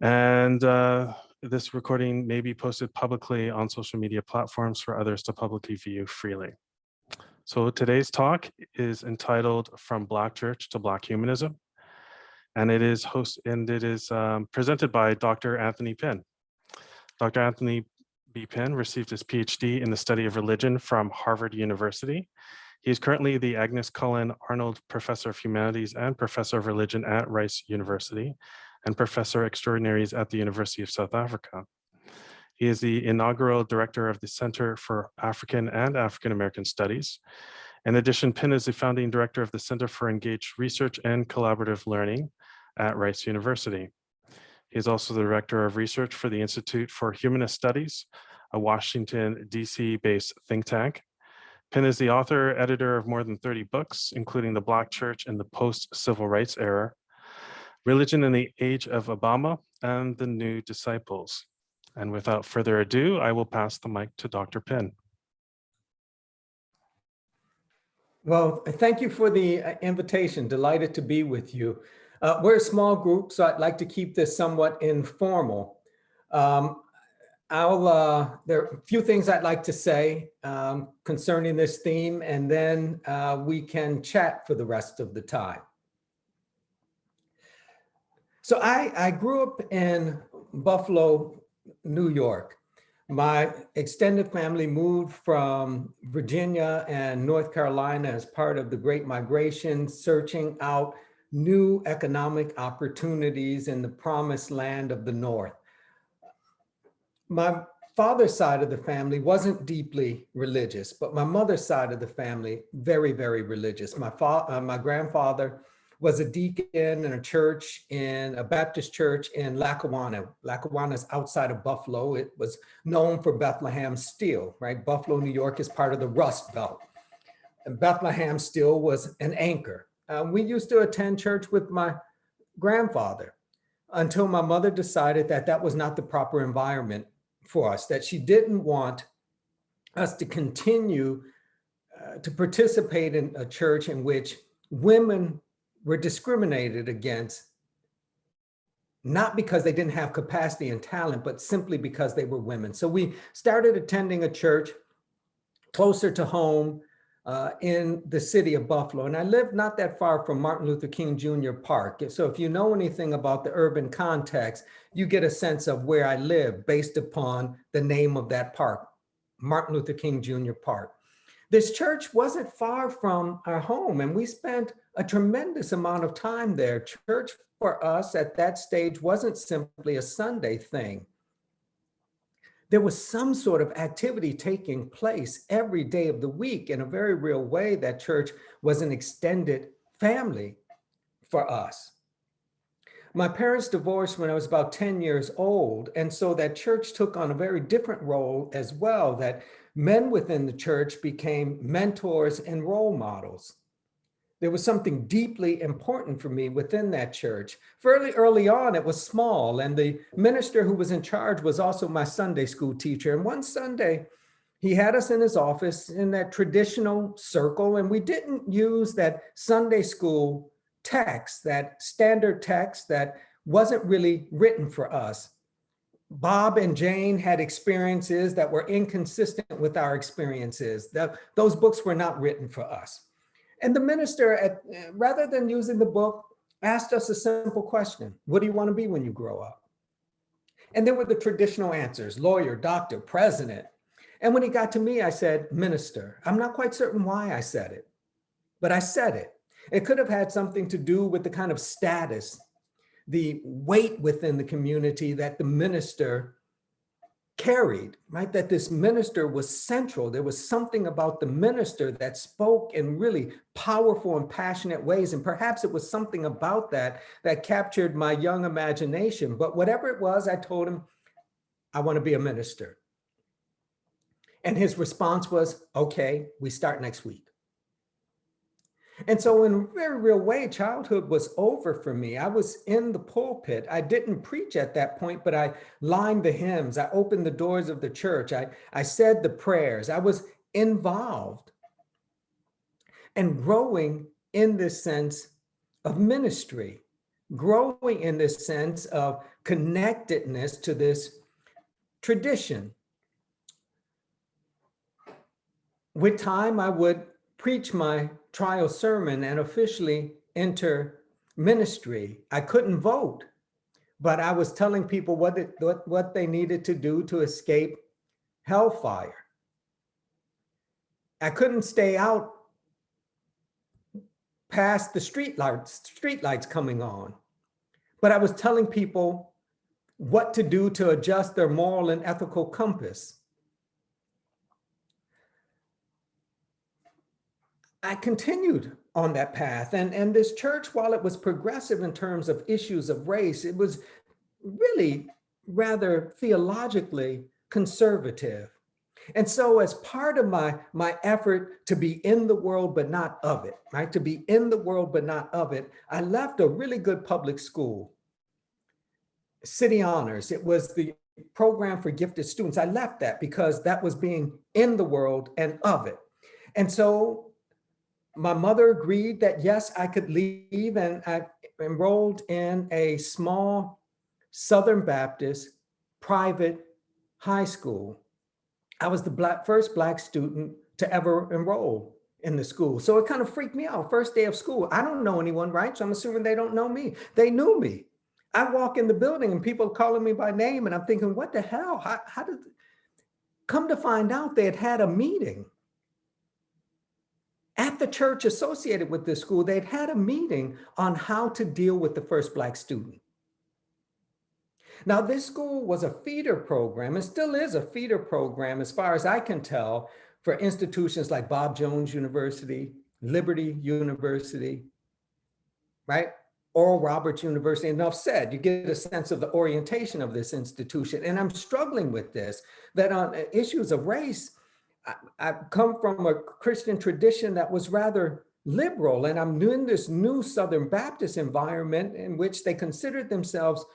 And this recording may be posted publicly on social media platforms for others to publicly view freely. So today's talk is entitled From Black Church to Black Humanism, and it is presented by Dr. Anthony Pinn. Dr. Anthony B. Pinn received his Ph.D. in the study of religion from Harvard University. He is currently the Agnes, Cullen, Arnold Professor of Humanities and Professor of Religion at Rice University and Professor Extraordinaries at the University of South Africa. He is the inaugural director of the Center for African and African American Studies. In addition, Pinn is the founding director of the Center for Engaged Research and Collaborative Learning at Rice University. He is also the director of research for the Institute for Humanist Studies, a Washington, D.C.-based think tank. Pinn is the author, editor of more than 30 books, including The Black Church in the Post-Civil Rights Era, Religion in the Age of Obama, and The New Disciples. And without further ado, I will pass the mic to Dr. Pinn. Well, thank you for the invitation. Delighted to be with you. We're a small group, so I'd like to keep this somewhat informal. There are a few things I'd like to say concerning this theme, and then we can chat for the rest of the time. So I grew up in Buffalo, New York. My extended family moved from Virginia and North Carolina as part of the Great Migration, searching out new economic opportunities in the promised land of the North. My father's side of the family wasn't deeply religious, but my mother's side of the family, very, very religious. My grandfather was a deacon in a church, in a Baptist church in Lackawanna. Lackawanna is outside of Buffalo. It was known for Bethlehem steel, right? Buffalo, New York is part of the Rust Belt. And Bethlehem steel was an anchor. We used to attend church with my grandfather until my mother decided that that was not the proper environment for us, that she didn't want us to continue to participate in a church in which women were discriminated against, not because they didn't have capacity and talent, but simply because they were women. So we started attending a church closer to home in the city of Buffalo. And I lived not that far from Martin Luther King Jr. Park. So if you know anything about the urban context, you get a sense of where I live based upon the name of that park, Martin Luther King Jr. Park. This church wasn't far from our home, and we spent a tremendous amount of time there. Church for us at that stage wasn't simply a Sunday thing. There was some sort of activity taking place every day of the week. In a very real way, that church was an extended family for us. My parents divorced when I was about 10 years old, and so that church took on a very different role as well, that men within the church became mentors and role models. There was something deeply important for me within that church. Fairly early on, it was small, and the minister who was in charge was also my Sunday school teacher. And one Sunday, he had us in his office in that traditional CERCL, and we didn't use that Sunday school text, that standard text that wasn't really written for us. Bob and Jane had experiences that were inconsistent with our experiences. Those books were not written for us. And the minister, rather than using the book, asked us a simple question: what do you want to be when you grow up? And there were the traditional answers: lawyer, doctor, president. And when he got to me, I said, minister. I'm not quite certain why I said it, but I said it. It could have had something to do with the kind of status, the weight within the community that the minister carried, right? That this minister was central. There was something about the minister that spoke in really powerful and passionate ways. And perhaps it was something about that that captured my young imagination. But whatever it was, I told him, I want to be a minister. And his response was, okay, we start next week. And so in a very real way, childhood was over for me. I was in the pulpit. I didn't preach at that point, but I lined the hymns. I opened the doors of the church. I said the prayers. I was involved and growing in this sense of ministry. growing in this sense of connectedness to this tradition. With time, I would preach my trial sermon and officially enter ministry. I couldn't vote, but I was telling people what they needed to do to escape hellfire. I couldn't stay out past the streetlights coming on, but I was telling people what to do to adjust their moral and ethical compass. I continued on that path, and this church, while it was progressive in terms of issues of race, it was really rather theologically conservative. And so as part of my effort to be in the world, but not of it, right? To be in the world, but not of it, I left a really good public school, City Honors. It was the program for gifted students. I left that because that was being in the world and of it. And so my mother agreed that yes, I could leave, and I enrolled in a small Southern Baptist private high school. I was the first Black student to ever enroll in the school. So it kind of freaked me out. First day of school, I don't know anyone, right? So I'm assuming they don't know me. They knew me. I walk in the building and people calling me by name, and I'm thinking, what the hell? How did, come to find out they had had a meeting at the church associated with this school. They'd had a meeting on how to deal with the first Black student. Now, this school was a feeder program, and still is a feeder program, as far as I can tell, for institutions like Bob Jones University, Liberty University, right? Oral Roberts University. Enough said. You get a sense of the orientation of this institution. And I'm struggling with this, that on issues of race, I come from a Christian tradition that was rather liberal, and I'm in this new Southern Baptist environment in which they considered themselves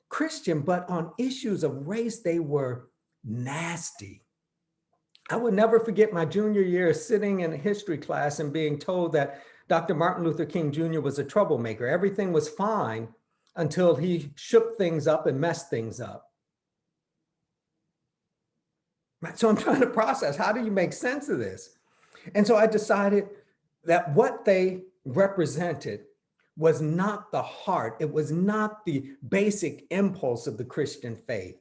Christian, but on issues of race, they were nasty. I would never forget my junior year sitting in a history class and being told that Dr. Martin Luther King Jr. was a troublemaker. Everything was fine until he shook things up and messed things up. Right? So I'm trying to process, how do you make sense of this? And so I decided that what they represented was not the heart. It was not the basic impulse of the Christian faith,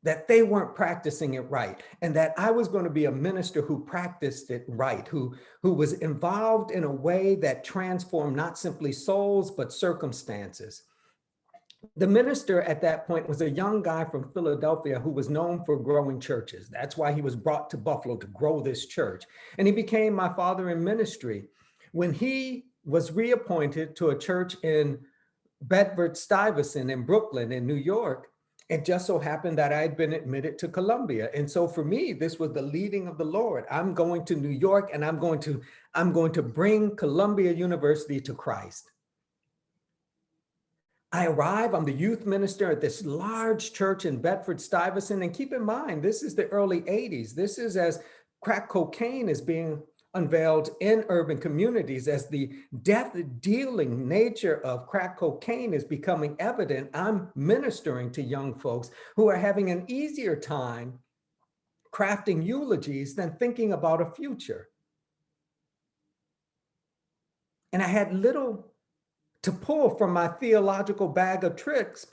that they weren't practicing it right, and that I was going to be a minister who practiced it right, who was involved in a way that transformed not simply souls, but circumstances. The minister at that point was a young guy from Philadelphia who was known for growing churches. That's why he was brought to Buffalo to grow this church. And he became my father in ministry. When he was reappointed to a church in Bedford-Stuyvesant in Brooklyn in New York, it just so happened that I had been admitted to Columbia. And so for me, this was the leading of the Lord. I'm going to New York, and I'm going to bring Columbia University to Christ. I arrive, I'm the youth minister at this large church in Bedford-Stuyvesant. And keep in mind, this is the early 80s. This is as crack cocaine is being unveiled in urban communities, as the death-dealing nature of crack cocaine is becoming evident. I'm ministering to young folks who are having an easier time crafting eulogies than thinking about a future. And I had little to pull from my theological bag of tricks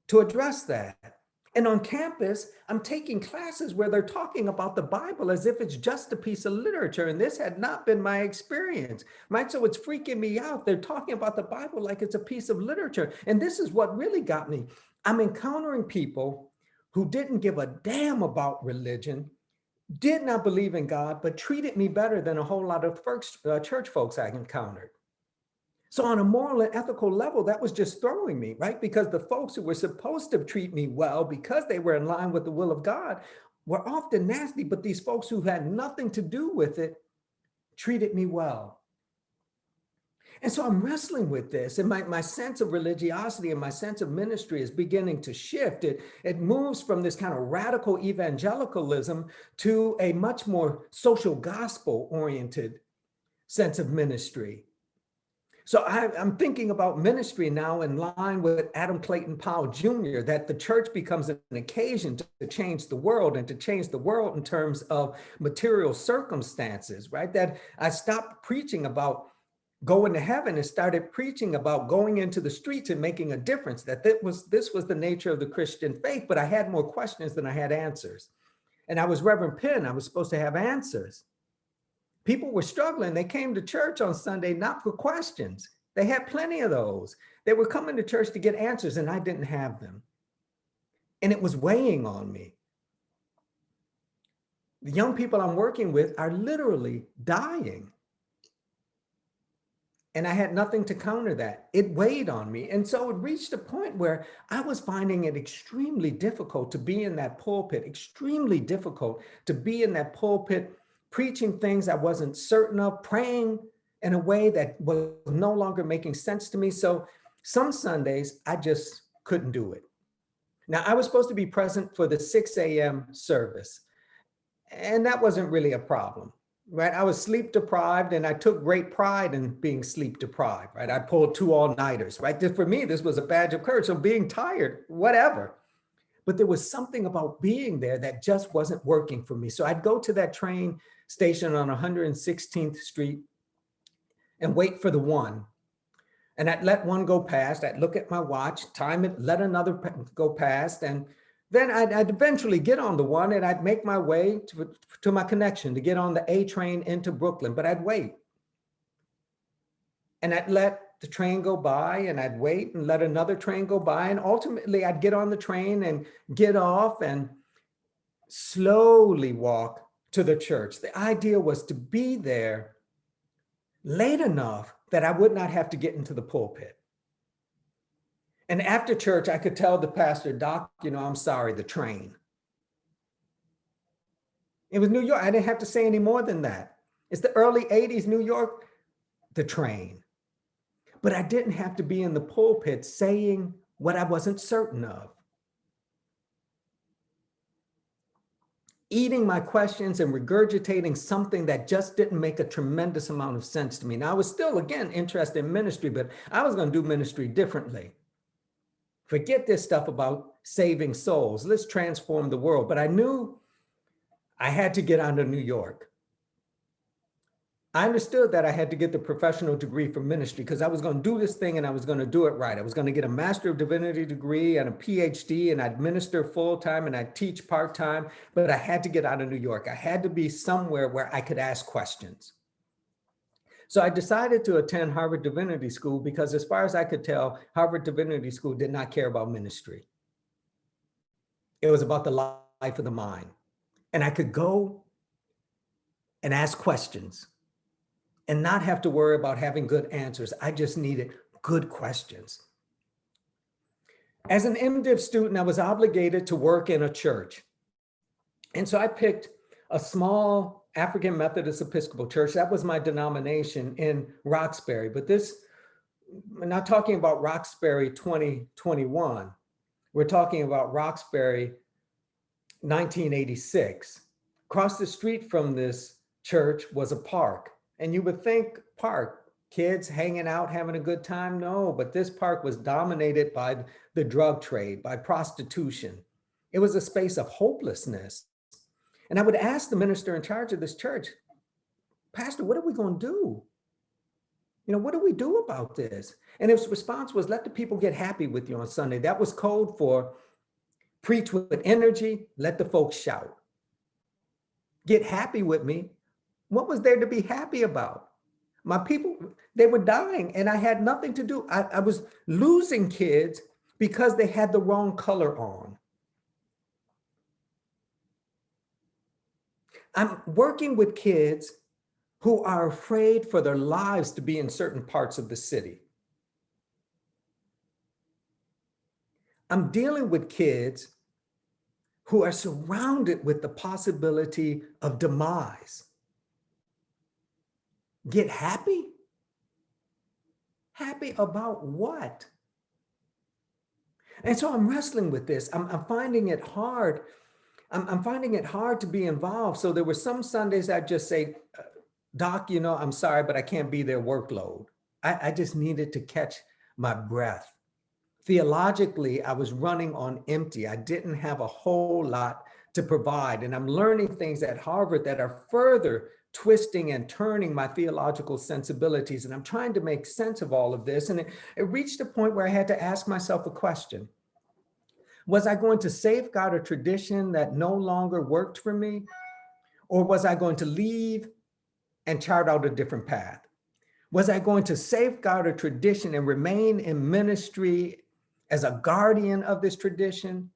to address that. And on campus, I'm taking classes where they're talking about the Bible as if it's just a piece of literature. And this had not been my experience, right? So it's freaking me out. They're talking about the Bible like it's a piece of literature. And this is what really got me. I'm encountering people who didn't give a damn about religion, did not believe in God, but treated me better than a whole lot of church folks I encountered. So on a moral and ethical level, that was just throwing me, right? Because the folks who were supposed to treat me well because they were in line with the will of God were often nasty, but these folks who had nothing to do with it treated me well. And so I'm wrestling with this, and my sense of religiosity and my sense of ministry is beginning to shift. It moves from this kind of radical evangelicalism to a much more social gospel oriented sense of ministry. So I'm thinking about ministry now in line with Adam Clayton Powell Jr., that the church becomes an occasion to change the world, and to change the world in terms of material circumstances, right? That I stopped preaching about going to heaven and started preaching about going into the streets and making a difference, that this was the nature of the Christian faith, but I had more questions than I had answers. And I was Reverend Pinn, I was supposed to have answers. People were struggling. They came to church on Sunday, not for questions. They had plenty of those. They were coming to church to get answers, and I didn't have them. And it was weighing on me. The young people I'm working with are literally dying. And I had nothing to counter that. It weighed on me. And so it reached a point where I was finding it extremely difficult to be in that pulpit, extremely difficult to be in that pulpit, preaching things I wasn't certain of, praying in a way that was no longer making sense to me. So some Sundays, I just couldn't do it. Now, I was supposed to be present for the 6 a.m. service, and that wasn't really a problem, right? I was sleep deprived, and I took great pride in being sleep deprived, right? I pulled 2 all-nighters, right? For me, this was a badge of courage. So being tired, whatever. But there was something about being there that just wasn't working for me. So I'd go to that train station on 116th Street and wait for the one. And I'd let one go past. I'd look at my watch, time it, let another go past. And then I'd eventually get on the one, and I'd make my way to my connection to get on the A train into Brooklyn, but I'd wait. And I'd let the train go by, and I'd wait and let another train go by. And ultimately I'd get on the train and get off and slowly walk to the church. The idea was to be there late enough that I would not have to get into the pulpit. And after church, I could tell the pastor, Doc, I'm sorry, the train. It was New York. I didn't have to say any more than that. It's the early 80s, New York, the train. But I didn't have to be in the pulpit saying what I wasn't certain of. Eating my questions and regurgitating something that just didn't make a tremendous amount of sense to me. Now, I was still, again, interested in ministry, but I was going to do ministry differently. Forget this stuff about saving souls. Let's transform the world. But I knew I had to get out of New York. I understood that I had to get the professional degree for ministry, because I was going to do this thing and I was going to do it right. I was going to get a Master of Divinity degree and a Ph.D. and I'd minister full-time and I'd teach part-time, but I had to get out of New York. I had to be somewhere where I could ask questions. So I decided to attend Harvard Divinity School because, as far as I could tell, Harvard Divinity School did not care about ministry. It was about the life of the mind. And I could go and ask questions and not have to worry about having good answers. I just needed good questions. As an MDiv student, I was obligated to work in a church. And so I picked a small African Methodist Episcopal church. That was my denomination in Roxbury. But we're not talking about Roxbury 2021. We're talking about Roxbury 1986. Across the street from this church was a park. And you would think, park, kids hanging out, having a good time? No, but this park was dominated by the drug trade, by prostitution. It was a space of hopelessness. And I would ask the minister in charge of this church, Pastor, what are we going to do? What do we do about this? And his response was, let the people get happy with you on Sunday. That was code for preach with energy, let the folks shout. Get happy with me. What was there to be happy about? My people, they were dying and I had nothing to do. I was losing kids because they had the wrong color on. I'm working with kids who are afraid for their lives to be in certain parts of the city. I'm dealing with kids who are surrounded with the possibility of demise. Get happy? Happy about what? And so I'm wrestling with this. I'm finding it hard. I'm finding it hard to be involved. So there were some Sundays I'd just say, Doc, I'm sorry, but I can't be there, workload. I just needed to catch my breath. Theologically, I was running on empty. I didn't have a whole lot to provide. And I'm learning things at Harvard that are further twisting and turning my theological sensibilities. And I'm trying to make sense of all of this. And it reached a point where I had to ask myself a question. Was I going to safeguard a tradition that no longer worked for me? Or was I going to leave and chart out a different path? Was I going to safeguard a tradition and remain in ministry as a guardian of this tradition?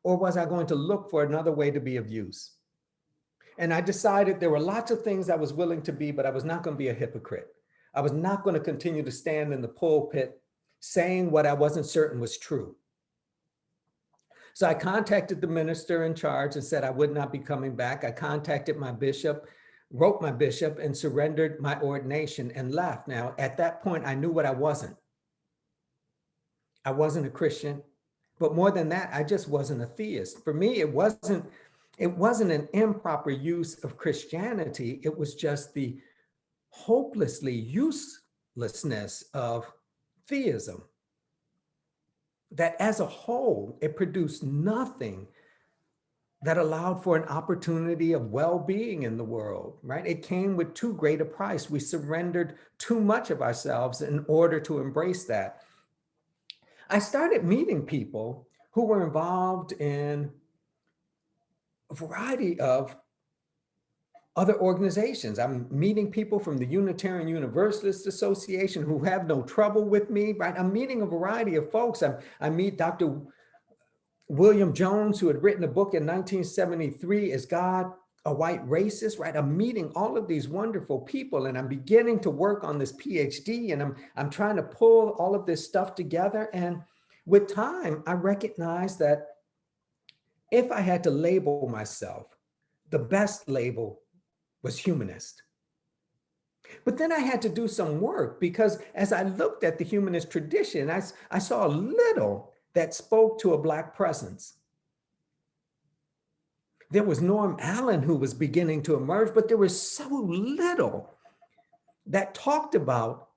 Or was I going to look for another way to be of use? And I decided there were lots of things I was willing to be, but I was not going to be a hypocrite. I was not going to continue to stand in the pulpit saying what I wasn't certain was true. So I contacted the minister in charge and said I would not be coming back. I contacted my bishop, wrote my bishop, and surrendered my ordination and left. Now, at that point, I knew what I wasn't. I wasn't a Christian, but more than that, I just wasn't a theist. For me, it wasn't an improper use of Christianity. It was just the hopelessly uselessness of theism. That as a whole, it produced nothing that allowed for an opportunity of well-being in the world, right? It came with too great a price. We surrendered too much of ourselves in order to embrace that. I started meeting people who were involved in a variety of other organizations. I'm meeting people from the Unitarian Universalist Association who have no trouble with me, right? I'm meeting a variety of folks. I meet Dr. William Jones, who had written a book in 1973, Is God a White Racist, right? I'm meeting all of these wonderful people, and I'm beginning to work on this PhD, and I'm trying to pull all of this stuff together. And with time, I recognized that if I had to label myself, the best label was humanist. But then I had to do some work, because as I looked at the humanist tradition, I saw a little that spoke to a Black presence. There was Norm Allen who was beginning to emerge, but there was so little that talked about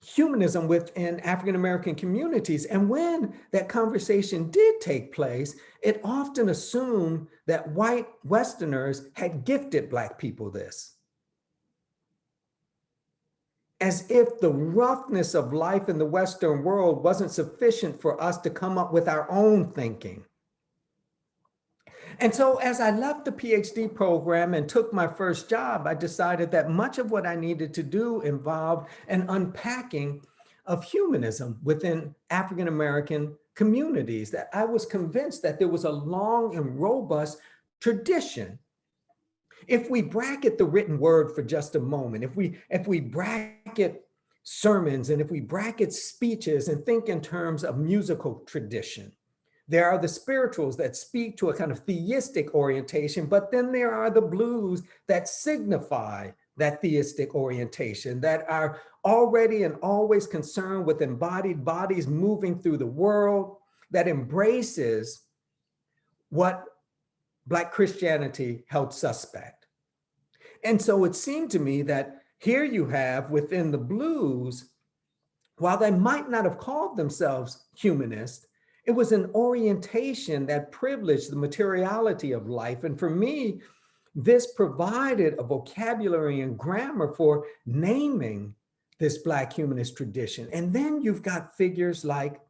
humanism within African-American communities. And when that conversation did take place, it often assumed that white Westerners had gifted Black people this, as if the roughness of life in the Western world wasn't sufficient for us to come up with our own thinking. And so as I left the PhD program and took my first job, I decided that much of what I needed to do involved an unpacking of humanism within African-American communities, that I was convinced that there was a long and robust tradition. If we bracket the written word for just a moment, if we bracket sermons and if we bracket speeches and think in terms of musical tradition, there are the spirituals that speak to a kind of theistic orientation, but then there are the blues that signify that theistic orientation, that are already and always concerned with embodied bodies moving through the world, that embraces what Black Christianity held suspect. And so it seemed to me that here you have within the blues, while they might not have called themselves humanist, it was an orientation that privileged the materiality of life. And for me, this provided a vocabulary and grammar for naming this Black humanist tradition. And then you've got figures like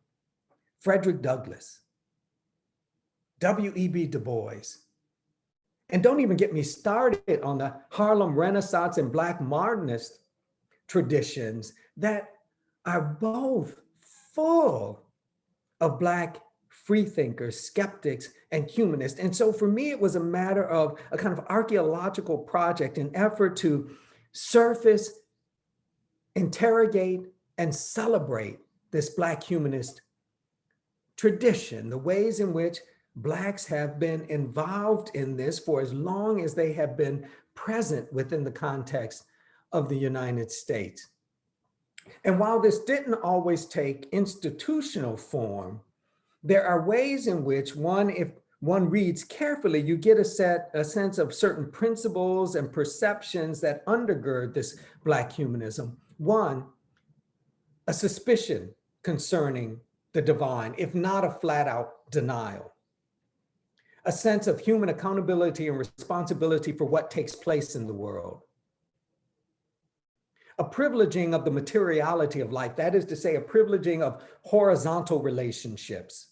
Frederick Douglass, W.E.B. Du Bois. And don't even get me started on the Harlem Renaissance and Black Martinist traditions that are both full of Black freethinkers, skeptics, and humanists. And so for me, it was a matter of a kind of archaeological project, an effort to surface, interrogate, and celebrate this Black humanist tradition, the ways in which Blacks have been involved in this for as long as they have been present within the context of the United States. And while this didn't always take institutional form, there are ways in which if one reads carefully, you get a sense of certain principles and perceptions that undergird this Black humanism. One, a suspicion concerning the divine, if not a flat out denial. A sense of human accountability and responsibility for what takes place in the world. A privileging of the materiality of life, that is to say, a privileging of horizontal relationships.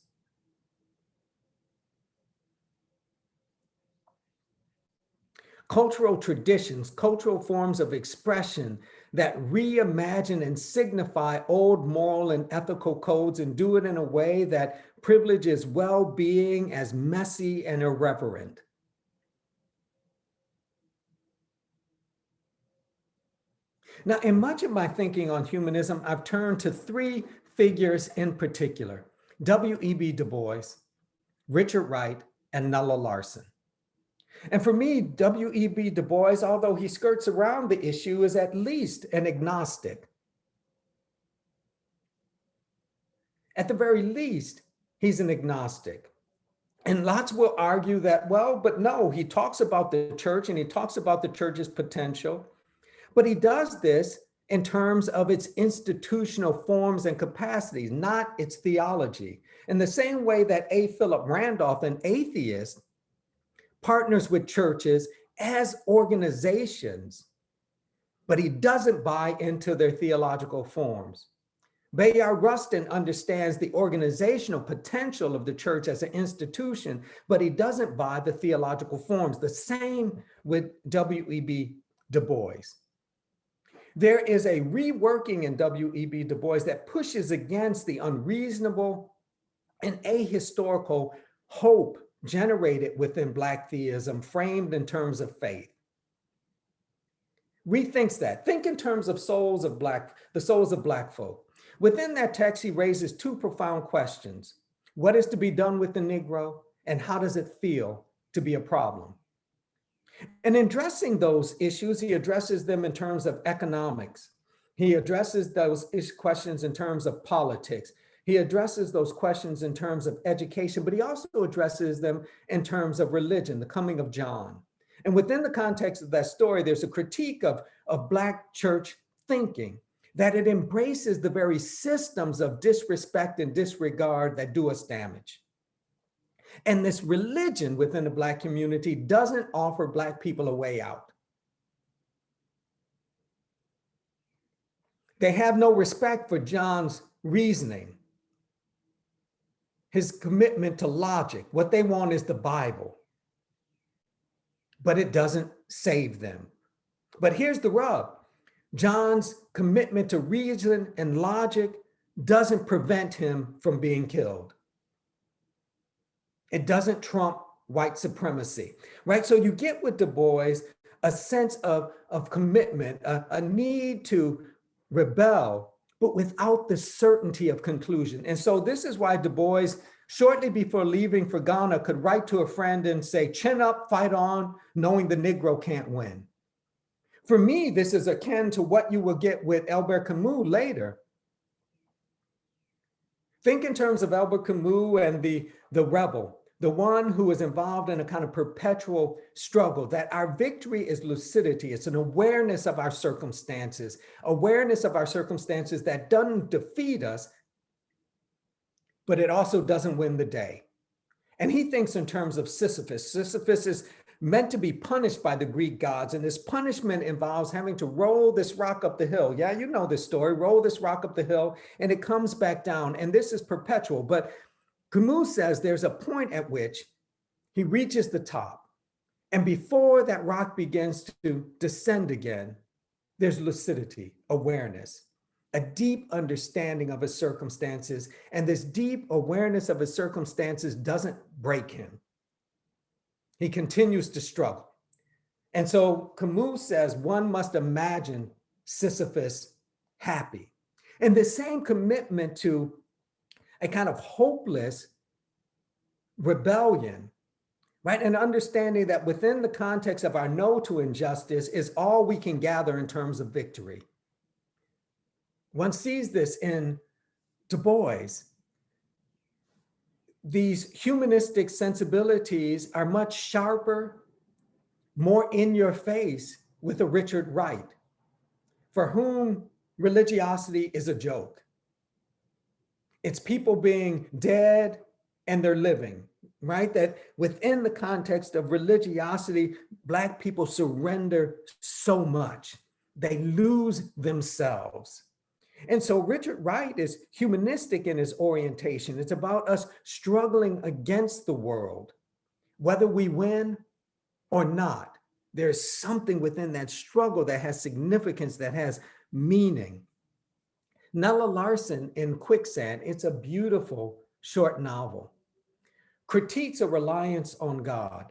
Cultural traditions, cultural forms of expression that reimagine and signify old moral and ethical codes and do it in a way that privileges well-being as messy and irreverent. Now, in much of my thinking on humanism, I've turned to three figures in particular: W.E.B. Du Bois, Richard Wright, and Nuala Larsen. And for me, W.E.B. Du Bois, although he skirts around the issue, is at least an agnostic. At the very least, he's an agnostic. And lots will argue that, well, but no, he talks about the church and he talks about the church's potential, but he does this in terms of its institutional forms and capacities, not its theology. In the same way that A. Philip Randolph, an atheist, partners with churches as organizations, but he doesn't buy into their theological forms. Bayard Rustin understands the organizational potential of the church as an institution, but he doesn't buy the theological forms. The same with W.E.B. Du Bois. There is a reworking in W.E.B. Du Bois that pushes against the unreasonable and ahistorical hope generated within Black theism, framed in terms of faith. Rethinks that. Think in terms of the souls of Black folk. Within that text, he raises two profound questions. What is to be done with the Negro, and how does it feel to be a problem? And in addressing those issues, he addresses them in terms of economics. He addresses those questions in terms of politics. He addresses those questions in terms of education, but he also addresses them in terms of religion, the coming of John. And within the context of that story, there's a critique of Black church thinking, that it embraces the very systems of disrespect and disregard that do us damage. And this religion within the Black community doesn't offer Black people a way out. They have no respect for John's reasoning, his commitment to logic. What they want is the Bible, but it doesn't save them. But here's the rub. John's commitment to reason and logic doesn't prevent him from being killed. It doesn't trump white supremacy, right? So you get with Du Bois a sense of commitment, a need to rebel, but without the certainty of conclusion. And so this is why Du Bois, shortly before leaving for Ghana, could write to a friend and say, chin up, fight on, knowing the Negro can't win. For me, this is akin to what you will get with Albert Camus later. Think in terms of Albert Camus and the rebel, the one who is involved in a kind of perpetual struggle, that our victory is lucidity. It's an awareness of our circumstances that doesn't defeat us, but it also doesn't win the day. And he thinks in terms of Sisyphus. Sisyphus is meant to be punished by the Greek gods, and this punishment involves having to roll this rock up the hill. Yeah, you know this story, roll this rock up the hill, and it comes back down, and this is perpetual. But Camus says there's a point at which he reaches the top, and before that rock begins to descend again, there's lucidity, awareness, a deep understanding of his circumstances, and this deep awareness of his circumstances doesn't break him. He continues to struggle. And so Camus says one must imagine Sisyphus happy. And the same commitment to a kind of hopeless rebellion, right? And understanding that within the context of our no to injustice is all we can gather in terms of victory. One sees this in Du Bois. These humanistic sensibilities are much sharper, more in your face with a Richard Wright, for whom religiosity is a joke. It's people being dead and they're living, right? That within the context of religiosity, Black people surrender so much. They lose themselves. And so Richard Wright is humanistic in his orientation. It's about us struggling against the world, whether we win or not. There's something within that struggle that has significance, that has meaning. Nella Larson in Quicksand, it's a beautiful short novel, critiques a reliance on God.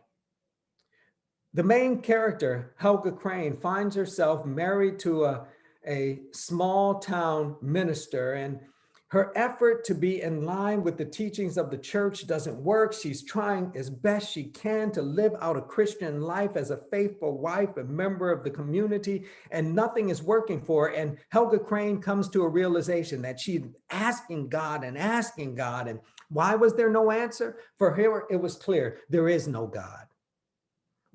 The main character, Helga Crane, finds herself married to a small town minister, and her effort to be in line with the teachings of the church doesn't work. She's trying as best she can to live out a Christian life as a faithful wife, a member of the community, and nothing is working for her. And Helga Crane comes to a realization that she's asking God, and why was there no answer? For her, it was clear, there is no God.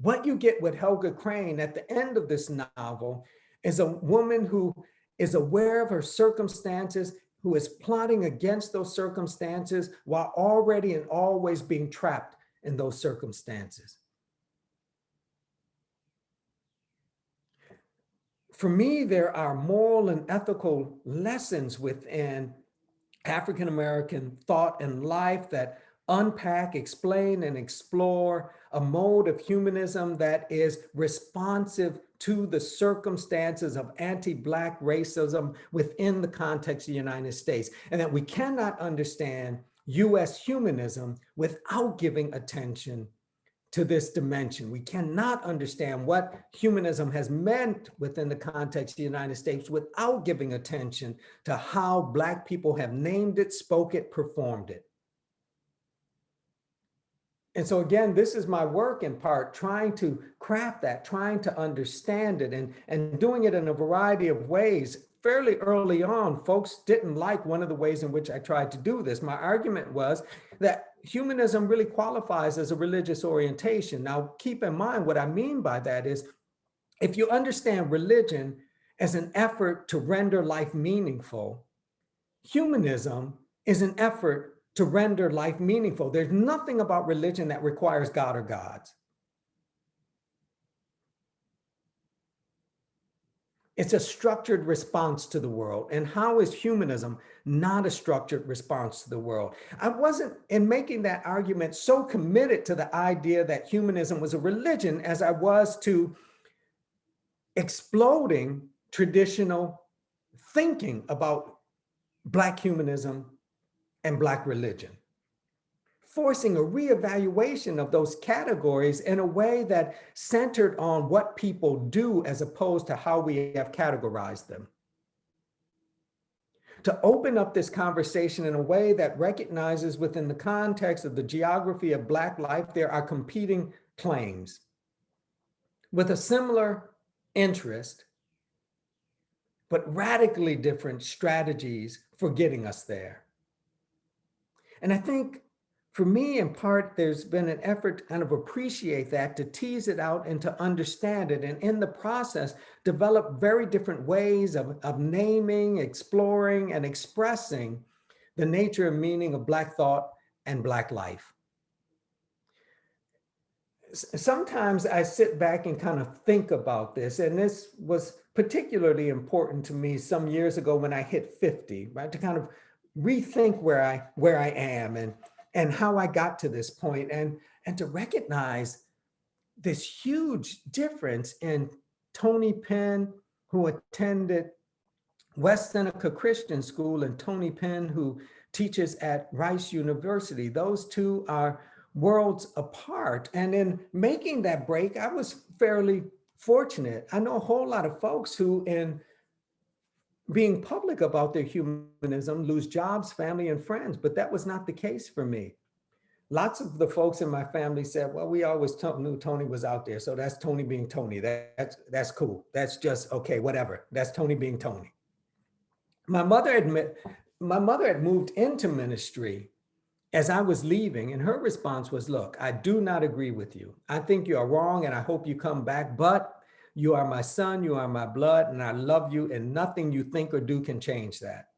What you get with Helga Crane at the end of this novel is a woman who is aware of her circumstances, who is plotting against those circumstances while already and always being trapped in those circumstances. For me, there are moral and ethical lessons within African-American thought and life that unpack, explain, and explore a mode of humanism that is responsive to the circumstances of anti-Black racism within the context of the United States, and that we cannot understand US humanism without giving attention to this dimension. We cannot understand what humanism has meant within the context of the United States without giving attention to how Black people have named it, spoke it, performed it. And so again, this is my work in part, trying to craft that, trying to understand it, and doing it in a variety of ways. Fairly early on, folks didn't like one of the ways in which I tried to do this. My argument was that humanism really qualifies as a religious orientation. Now, keep in mind what I mean by that is, if you understand religion as an effort to render life meaningful, humanism is an effort to render life meaningful. There's nothing about religion that requires God or gods. It's a structured response to the world. And how is humanism not a structured response to the world? I wasn't, in making that argument, so committed to the idea that humanism was a religion as I was to exploding traditional thinking about Black humanism and Black religion, forcing a reevaluation of those categories in a way that centered on what people do as opposed to how we have categorized them. To open up this conversation in a way that recognizes within the context of the geography of Black life, there are competing claims with a similar interest, but radically different strategies for getting us there. And I think for me, in part, there's been an effort to kind of appreciate that, to tease it out and to understand it. And in the process, develop very different ways of naming, exploring, and expressing the nature and meaning of Black thought and Black life. Sometimes I sit back and kind of think about this, and this was particularly important to me some years ago when I hit 50, right? To kind of rethink where I am and how I got to this point, and to recognize this huge difference in Tony Pinn, who attended West Seneca Christian School, and Tony Pinn, who teaches at Rice University. Those two are worlds apart. And in making that break, I was fairly fortunate. I know a whole lot of folks who, in being public about their humanism, lose jobs, family, and friends, but that was not the case for me. Lots of the folks in my family said, well, we always knew Tony was out there, so that's Tony being Tony. That's cool. That's just, okay, whatever. That's Tony being Tony. My mother had moved into ministry as I was leaving, and her response was, look, I do not agree with you. I think you are wrong, and I hope you come back, but you are my son, you are my blood, and I love you, and nothing you think or do can change that.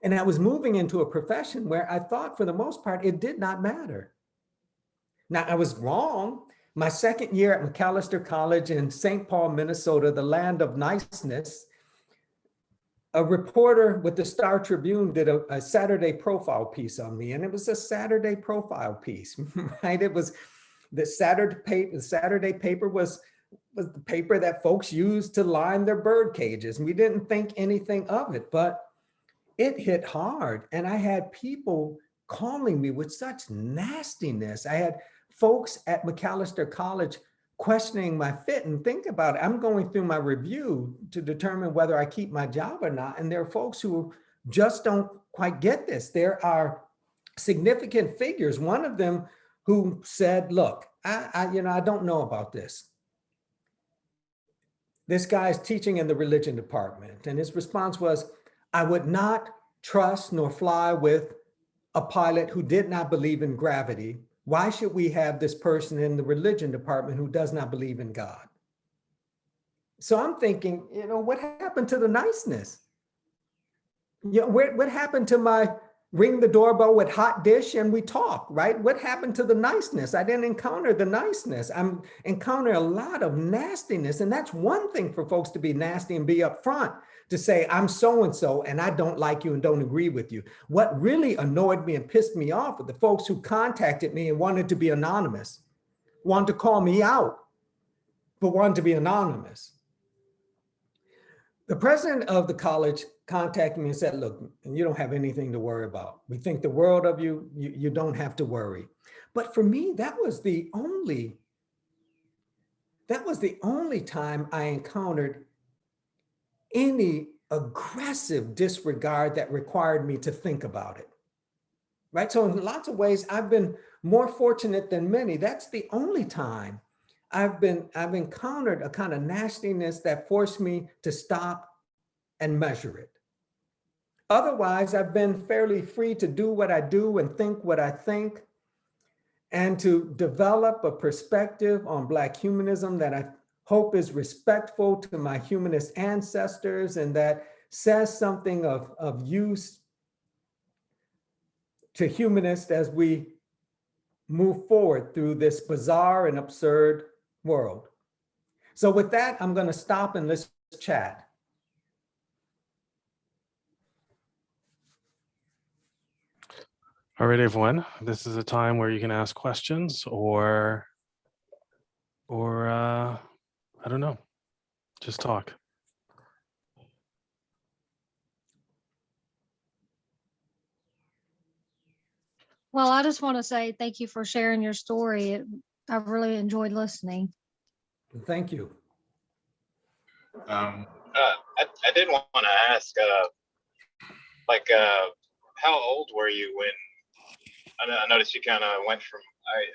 And I was moving into a profession where I thought for the most part, it did not matter. Now, I was wrong. My second year at McAllister College in St. Paul, Minnesota, the land of niceness, a reporter with the Star Tribune did a Saturday profile piece on me, and it was a Saturday profile piece, right? It was the Saturday paper. The Saturday paper was the paper that folks used to line their bird cages, and we didn't think anything of it, but it hit hard. And I had people calling me with such nastiness. I had folks at McAllister College questioning my fit. And think about it, I'm going through my review to determine whether I keep my job or not. And there are folks who just don't quite get this. There are significant figures. One of them who said, look, I don't know about this. This guy's teaching in the religion department. And his response was, I would not trust nor fly with a pilot who did not believe in gravity. Why should we have this person in the religion department who does not believe in God? So I'm thinking, what happened to the niceness? What happened to my ring the doorbell with hot dish and we talk, right? What happened to the niceness? I didn't encounter the niceness. I'm encountering a lot of nastiness. And that's one thing for folks to be nasty and be upfront to say, I'm so-and-so and I don't like you and don't agree with you. What really annoyed me and pissed me off were the folks who contacted me and wanted to be anonymous, wanted to call me out, but wanted to be anonymous. The president of the college contacted me and said, look, you don't have anything to worry about. We think the world of you, you don't have to worry. But for me, that was the only time I encountered any aggressive disregard that required me to think about it, right? So in lots of ways, I've been more fortunate than many. That's the only time I've encountered a kind of nastiness that forced me to stop and measure it. Otherwise, I've been fairly free to do what I do and think what I think, and to develop a perspective on Black humanism that I hope is respectful to my humanist ancestors and that says something of use to humanists as we move forward through this bizarre and absurd world. So with that, I'm going to stop and let's chat. All right, everyone, this is a time where you can ask questions or I don't know, just talk. Well, I just want to say thank you for sharing your story. I've really enjoyed listening. Thank you. I did want to ask, how old were you when, I noticed you kind of went from,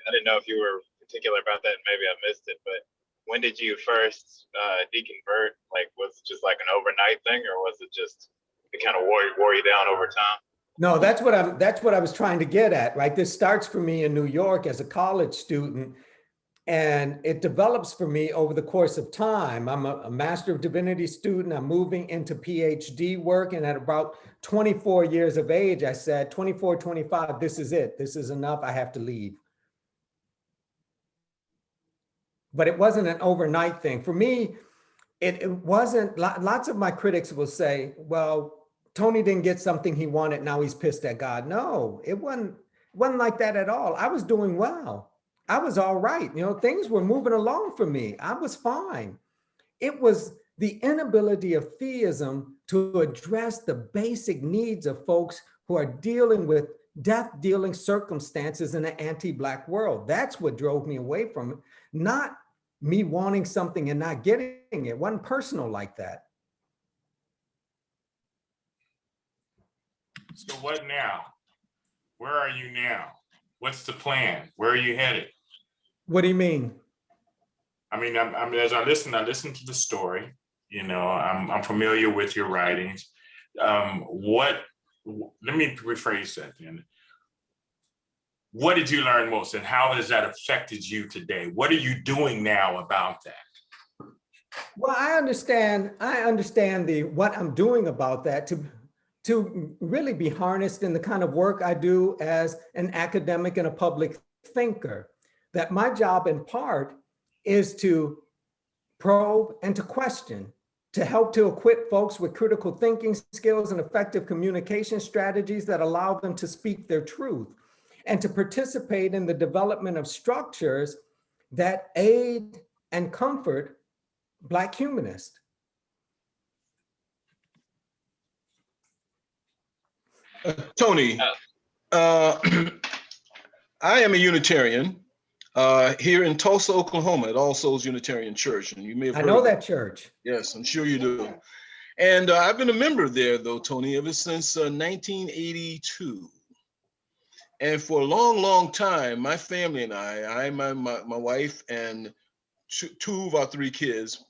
I didn't know if you were particular about that, maybe I missed it, but when did you first deconvert? Like, was it just like an overnight thing, or was it just, it kind of wore you down over time? No, that's what I was trying to get at, right? This starts for me in New York as a college student, and it develops for me over the course of time. I'm a Master of Divinity student. I'm moving into Ph.D. work, and at about 24 years of age, I said, 24, 25, this is it. This is enough. I have to leave. But it wasn't an overnight thing. For me, it wasn't, lots of my critics will say, well, Tony didn't get something he wanted, now he's pissed at God. No, it wasn't like that at all. I was doing well. I was all right. Things were moving along for me. I was fine. It was the inability of theism to address the basic needs of folks who are dealing with death-dealing circumstances in an anti-Black world. That's what drove me away from it, not me wanting something and not getting it. It wasn't personal like that. So what now? Where are you now? What's the plan? Where are you headed? What do you mean? I mean, as I listen to the story. I'm familiar with your writings. Let me rephrase that then. What did you learn most, and how has that affected you today? What are you doing now about that? Well, I understand what I'm doing about that to really be harnessed in the kind of work I do as an academic and a public thinker. That my job in part is to probe and to question, to help to equip folks with critical thinking skills and effective communication strategies that allow them to speak their truth, and to participate in the development of structures that aid and comfort Black humanists. Tony, I am a Unitarian here in Tulsa, Oklahoma, at All Souls Unitarian Church, and you may have I heard know of that church. Yes, I'm sure you do. And I've been a member there, though, Tony, ever since 1982. And for a long, long time, my family and my wife, and two of our three kids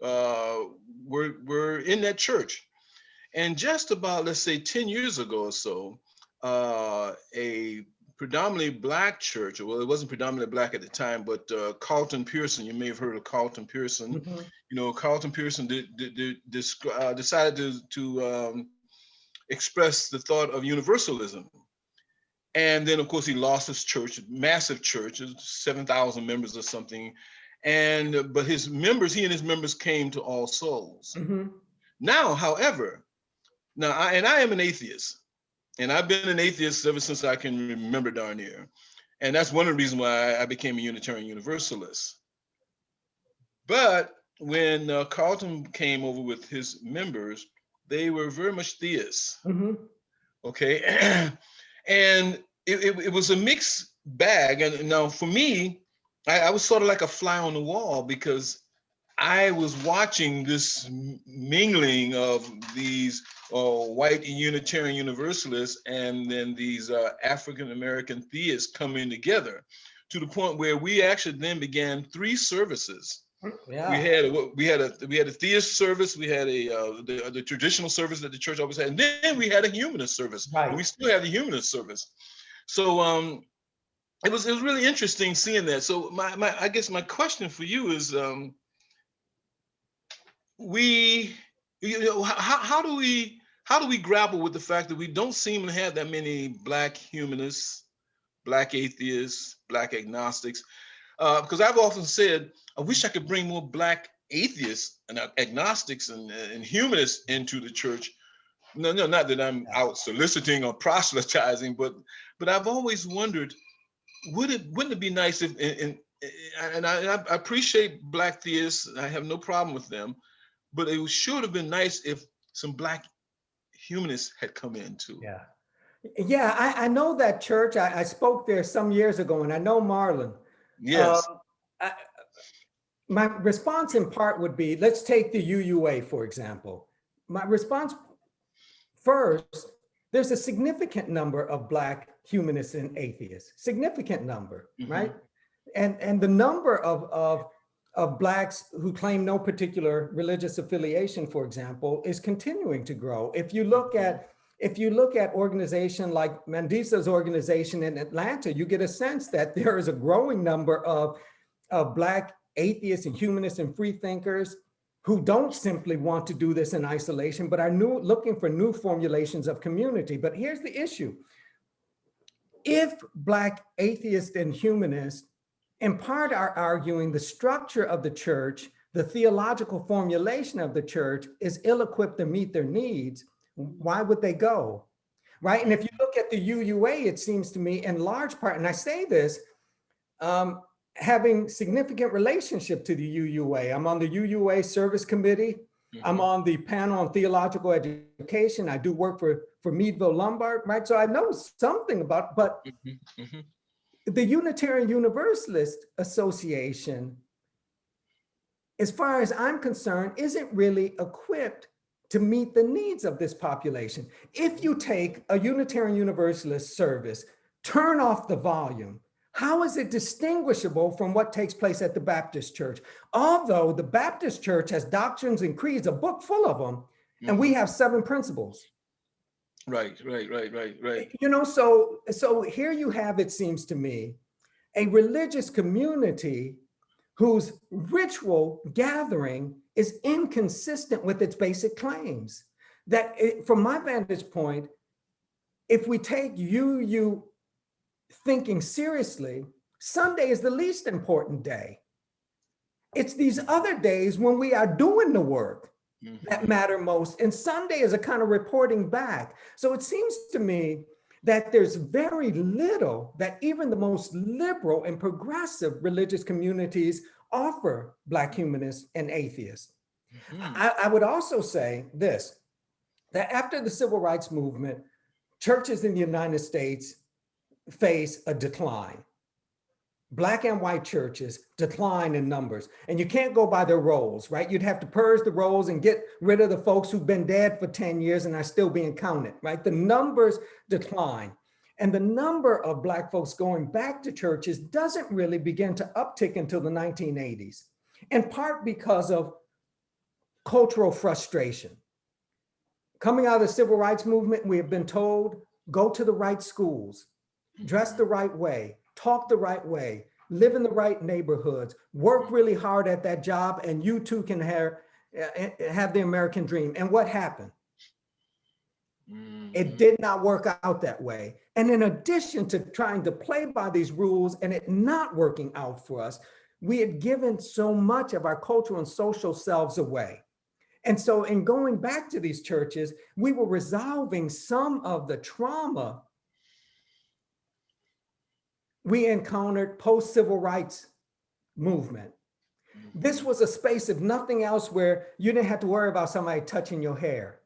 were in that church. And just about, let's say, 10 years ago or so, a predominantly Black church, well, it wasn't predominantly Black at the time, but Carlton Pearson, you may have heard of Carlton Pearson. Mm-hmm. You know, Carlton Pearson decided to express the thought of universalism. And then, of course, he lost his church, massive church, 7,000 members or something. But his members, he and his members came to All Souls. Mm-hmm. Now, however, I am an atheist, and I've been an atheist ever since I can remember darn near. And that's one of the reasons why I became a Unitarian Universalist. But when Carlton came over with his members, they were very much theists. Mm-hmm. Okay. And it was a mixed bag. And now for me, I was sort of like a fly on the wall, because I was watching this mingling of these white Unitarian Universalists and then these African-American theists coming together, to the point where we actually then began 3 services. Yeah. We had a theist service, we had the traditional service that the church always had, and then we had a humanist service. Right. And we still have the humanist service. So it was really interesting seeing that. So I guess my question for you is, how do we grapple with the fact that we don't seem to have that many Black humanists, Black atheists, Black agnostics? Because I've often said, I wish I could bring more Black atheists and agnostics and humanists into the church. No, not that I'm out soliciting or proselytizing, but I've always wondered, wouldn't it be nice if, and I appreciate Black theists, I have no problem with them, but it should have been nice if some Black humanists had come in too. Yeah. Yeah, I know that church. I spoke there some years ago, and I know Marlon. Yes. My response in part would be, let's take the UUA, for example. My response first, there's a significant number of Black humanists and atheists, significant number, mm-hmm. right? And the number of Blacks who claim no particular religious affiliation, for example, is continuing to grow. If you look at organization like Mandisa's organization in Atlanta, you get a sense that there is a growing number of Black atheists and humanists and free thinkers who don't simply want to do this in isolation, but are looking for new formulations of community. But here's the issue. If Black atheists and humanists in part are arguing the structure of the church, the theological formulation of the church is ill-equipped to meet their needs, why would they go, right? And if you look at the UUA, it seems to me in large part, and I say this, having significant relationship to the UUA. I'm on the UUA service committee. Mm-hmm. I'm on the panel on theological education. I do work for Meadville Lombard, right? So I know something about, but mm-hmm. Mm-hmm. The Unitarian Universalist Association, as far as I'm concerned, isn't really equipped to meet the needs of this population. If you take a Unitarian Universalist service, turn off the volume, how is it distinguishable from what takes place at the Baptist Church? Although the Baptist Church has doctrines and creeds, a book full of them, mm-hmm. and we have 7 principles. Right. You know, so here you have, it seems to me, a religious community whose ritual gathering is inconsistent with its basic claims. from my vantage point, if we take you thinking seriously, Sunday is the least important day. It's these other days when we are doing the work that matter most. And Sunday is a kind of reporting back. So it seems to me that there's very little that even the most liberal and progressive religious communities offer Black humanists and atheists. I would also say this, that after the civil rights movement, churches in the United States face a decline. Black and white churches decline in numbers, and you can't go by their rolls, right? You'd have to purge the rolls and get rid of the folks who've been dead for 10 years and are still being counted, right? The numbers decline. And the number of Black folks going back to churches doesn't really begin to uptick until the 1980s, in part because of cultural frustration. Coming out of the civil rights movement, we have been told, go to the right schools, dress the right way, talk the right way, live in the right neighborhoods, work really hard at that job, and you too can have the American dream. And what happened? It did not work out that way. And in addition to trying to play by these rules and it not working out for us, we had given so much of our cultural and social selves away. And so in going back to these churches, we were resolving some of the trauma we encountered post-civil rights movement. This was a space, if nothing else, where you didn't have to worry about somebody touching your hair.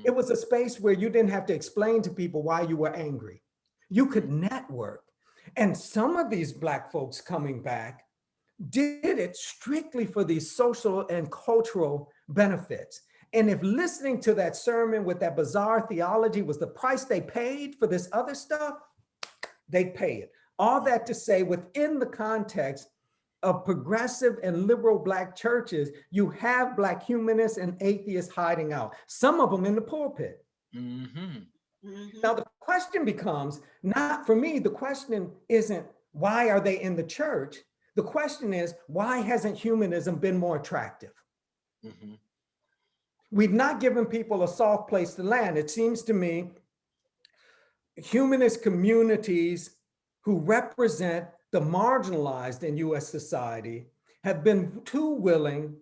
It was a space where you didn't have to explain to people why you were angry. You could network. And some of these Black folks coming back did it strictly for these social and cultural benefits. And if listening to that sermon with that bizarre theology was the price they paid for this other stuff, they'd pay it. All that to say, within the context of progressive and liberal Black churches, you have Black humanists and atheists hiding out, some of them in the pulpit. Now, the question becomes, not for me, the question isn't why are they in the church? The question is, why hasn't humanism been more attractive? We've not given people a soft place to land. It seems to me humanist communities who represent the marginalized in US society have been too willing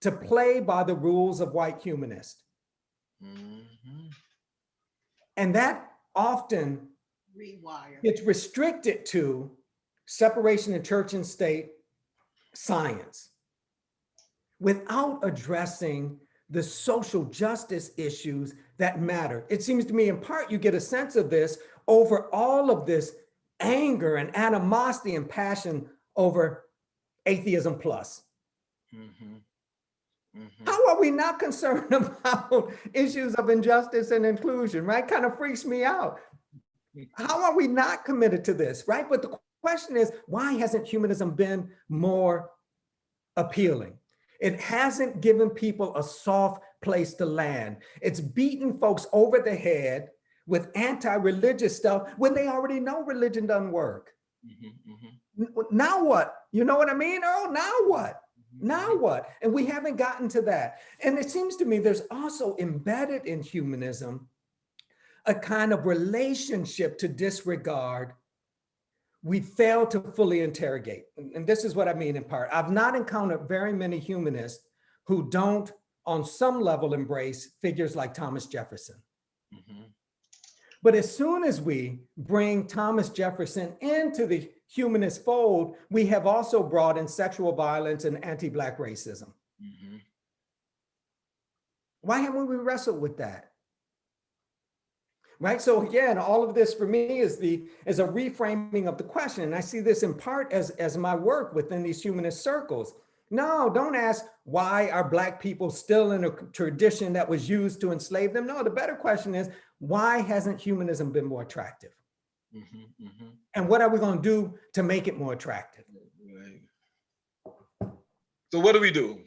to play by the rules of white humanists. And that often gets restricted to separation of church and state science without addressing the social justice issues that matter. It seems to me in part you get a sense of this over all of this anger and animosity and passion over atheism plus. How are we not concerned about issues of injustice and inclusion, right? Kind of freaks me out. How are we not committed to this, right? But the question is, why hasn't humanism been more appealing? It hasn't given people a soft place to land. It's beaten folks over the head with anti-religious stuff when they already know religion doesn't work. Now what? You know what I mean, Earl? Now what? Now what? And we haven't gotten to that. And it seems to me there's also embedded in humanism a kind of relationship to disregard we fail to fully interrogate. And this is what I mean in part. I've not encountered very many humanists who don't, on some level, embrace figures like Thomas Jefferson. But as soon as we bring Thomas Jefferson into the humanist fold, we have also brought in sexual violence and anti-Black racism. Why haven't we wrestled with that? Right. So again, all of this for me is a reframing of the question. And I see this in part as my work within these humanist circles. No, don't ask why are Black people still in a tradition that was used to enslave them. No, the better question is, why hasn't humanism been more attractive? And what are we going to do to make it more attractive? So what do we do?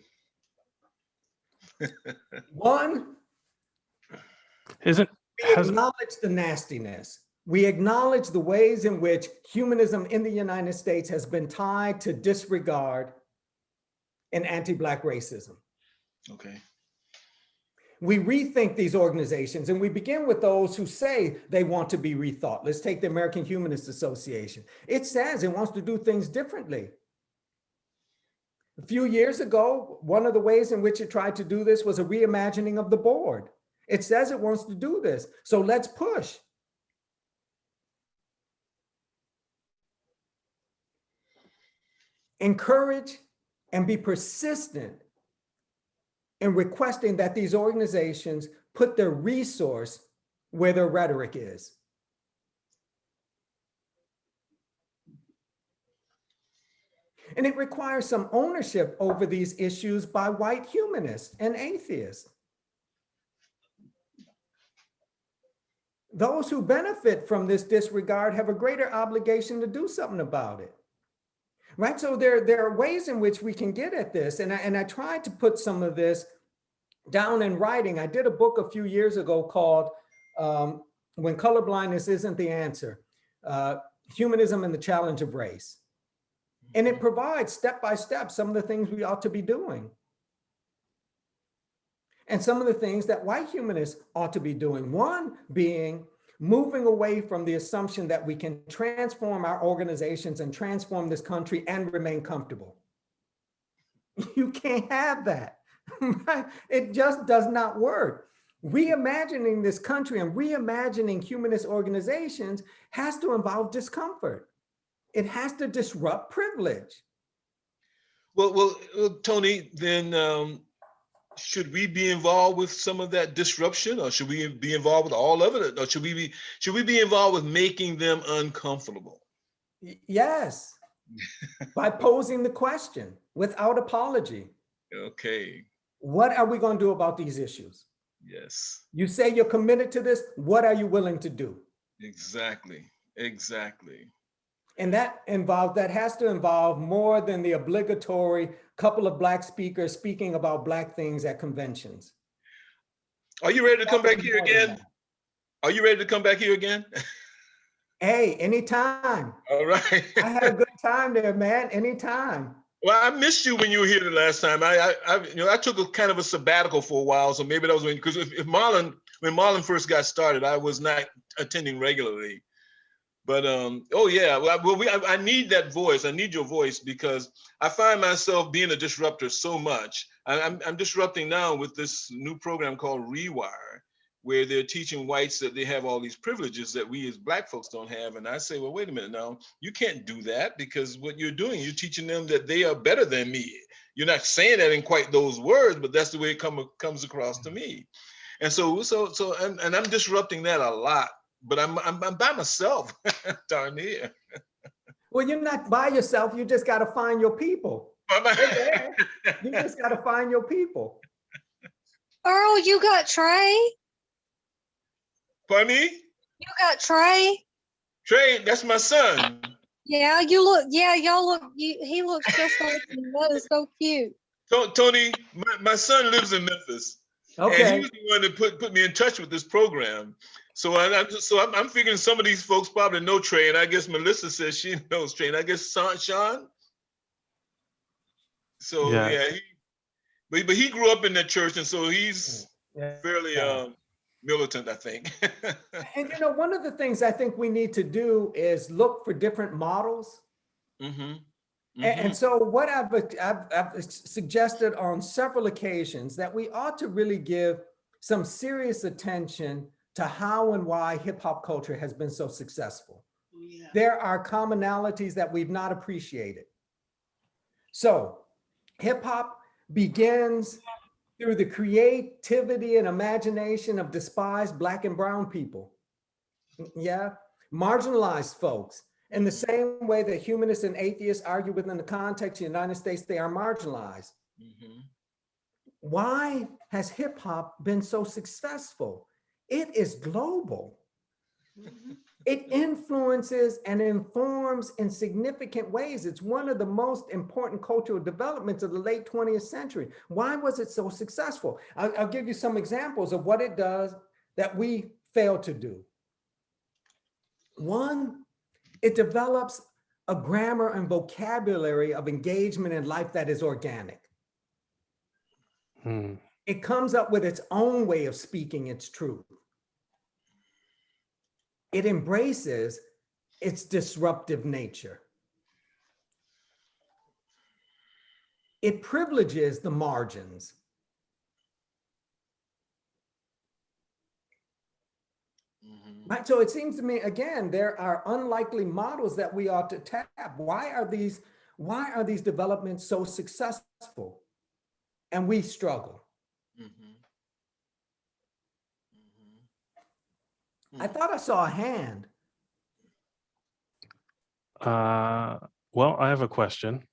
One, we acknowledge the nastiness. We acknowledge the ways in which humanism in the United States has been tied to disregard and anti-Black racism. Okay. we rethink these organizations, and we begin with those who say they want to be rethought. Let's take the American Humanist Association. It says it wants to do things differently. A few years ago, one of the ways in which it tried to do this was a reimagining of the board. It says it wants to do this, so let's push. Encourage and be persistent in requesting that these organizations put their resource where their rhetoric is. And it requires some ownership over these issues by white humanists and atheists. Those who benefit from this disregard have a greater obligation to do something about it. Right? So there are ways in which we can get at this. And I tried to put some of this down in writing. I did a book a few years ago called When Colorblindness Isn't the Answer, Humanism and the Challenge of Race. And it provides step by step some of the things we ought to be doing. And some of the things that white humanists ought to be doing. One being moving away from the assumption that we can transform our organizations and transform this country and remain comfortable. You can't have that. Right? It just does not work. Reimagining this country and reimagining humanist organizations has to involve discomfort. It has to disrupt privilege. Well, Tony, then should we be involved with some of that disruption, or should we be involved with all of it, or should we be involved with making them uncomfortable? Yes, by posing the question without apology. Okay. What are we going to do about these issues? Yes. You say you're committed to this. What are you willing to do? Exactly. Exactly. And that has to involve more than the obligatory couple of Black speakers speaking about Black things at conventions. Are you ready to come back here again? Are you ready to come back here again? Hey, anytime. All right. I had a good time there, man. Anytime. Well, I missed you when you were here the last time. I took a kind of a sabbatical for a while, so maybe that was when, because when Marlon first got started, I was not attending regularly. But oh yeah, I need that voice. I need your voice, because I find myself being a disruptor so much. I'm disrupting now with this new program called Rewire, where they're teaching whites that they have all these privileges that we as Black folks don't have. And I say, well, wait a minute now, you can't do that, because what you're doing, you're teaching them that they are better than me. You're not saying that in quite those words, but that's the way it comes across to me. And so I'm disrupting that a lot. But I'm by myself, darn near. Well, you're not by yourself. You just got to find your people. You just got to find your people. Earl, you got Trey? Pardon me? You got Trey? Trey, that's my son. Yeah, y'all look, he looks just like you. That is so cute. Tony, my son lives in Memphis. Okay. And he was the one that put me in touch with this program. So I'm figuring some of these folks probably know Trey, and I guess Melissa says she knows Trey, and I guess Sean. So yeah, but he grew up in that church, and so he's fairly militant, I think. And one of the things I think we need to do is look for different models. Mm-hmm. Mm-hmm. And so what I've suggested on several occasions that we ought to really give some serious attention to how and why hip hop culture has been so successful. Yeah. There are commonalities that we've not appreciated. So hip hop begins through the creativity and imagination of despised Black and brown people. Yeah, marginalized folks. In the same way that humanists and atheists argue within the context of the United States, they are marginalized. Mm-hmm. Why has hip hop been so successful? It is global. Mm-hmm. It influences and informs in significant ways. It's one of the most important cultural developments of the late 20th century. Why was it so successful? I'll give you some examples of what it does that we fail to do. One, it develops a grammar and vocabulary of engagement in life that is organic. It comes up with its own way of speaking its truth. It embraces its disruptive nature. It privileges the margins. Right? So it seems to me, again, there are unlikely models that we ought to tap. Why are these developments so successful? And we struggle. I thought I saw a hand. Well, I have a question.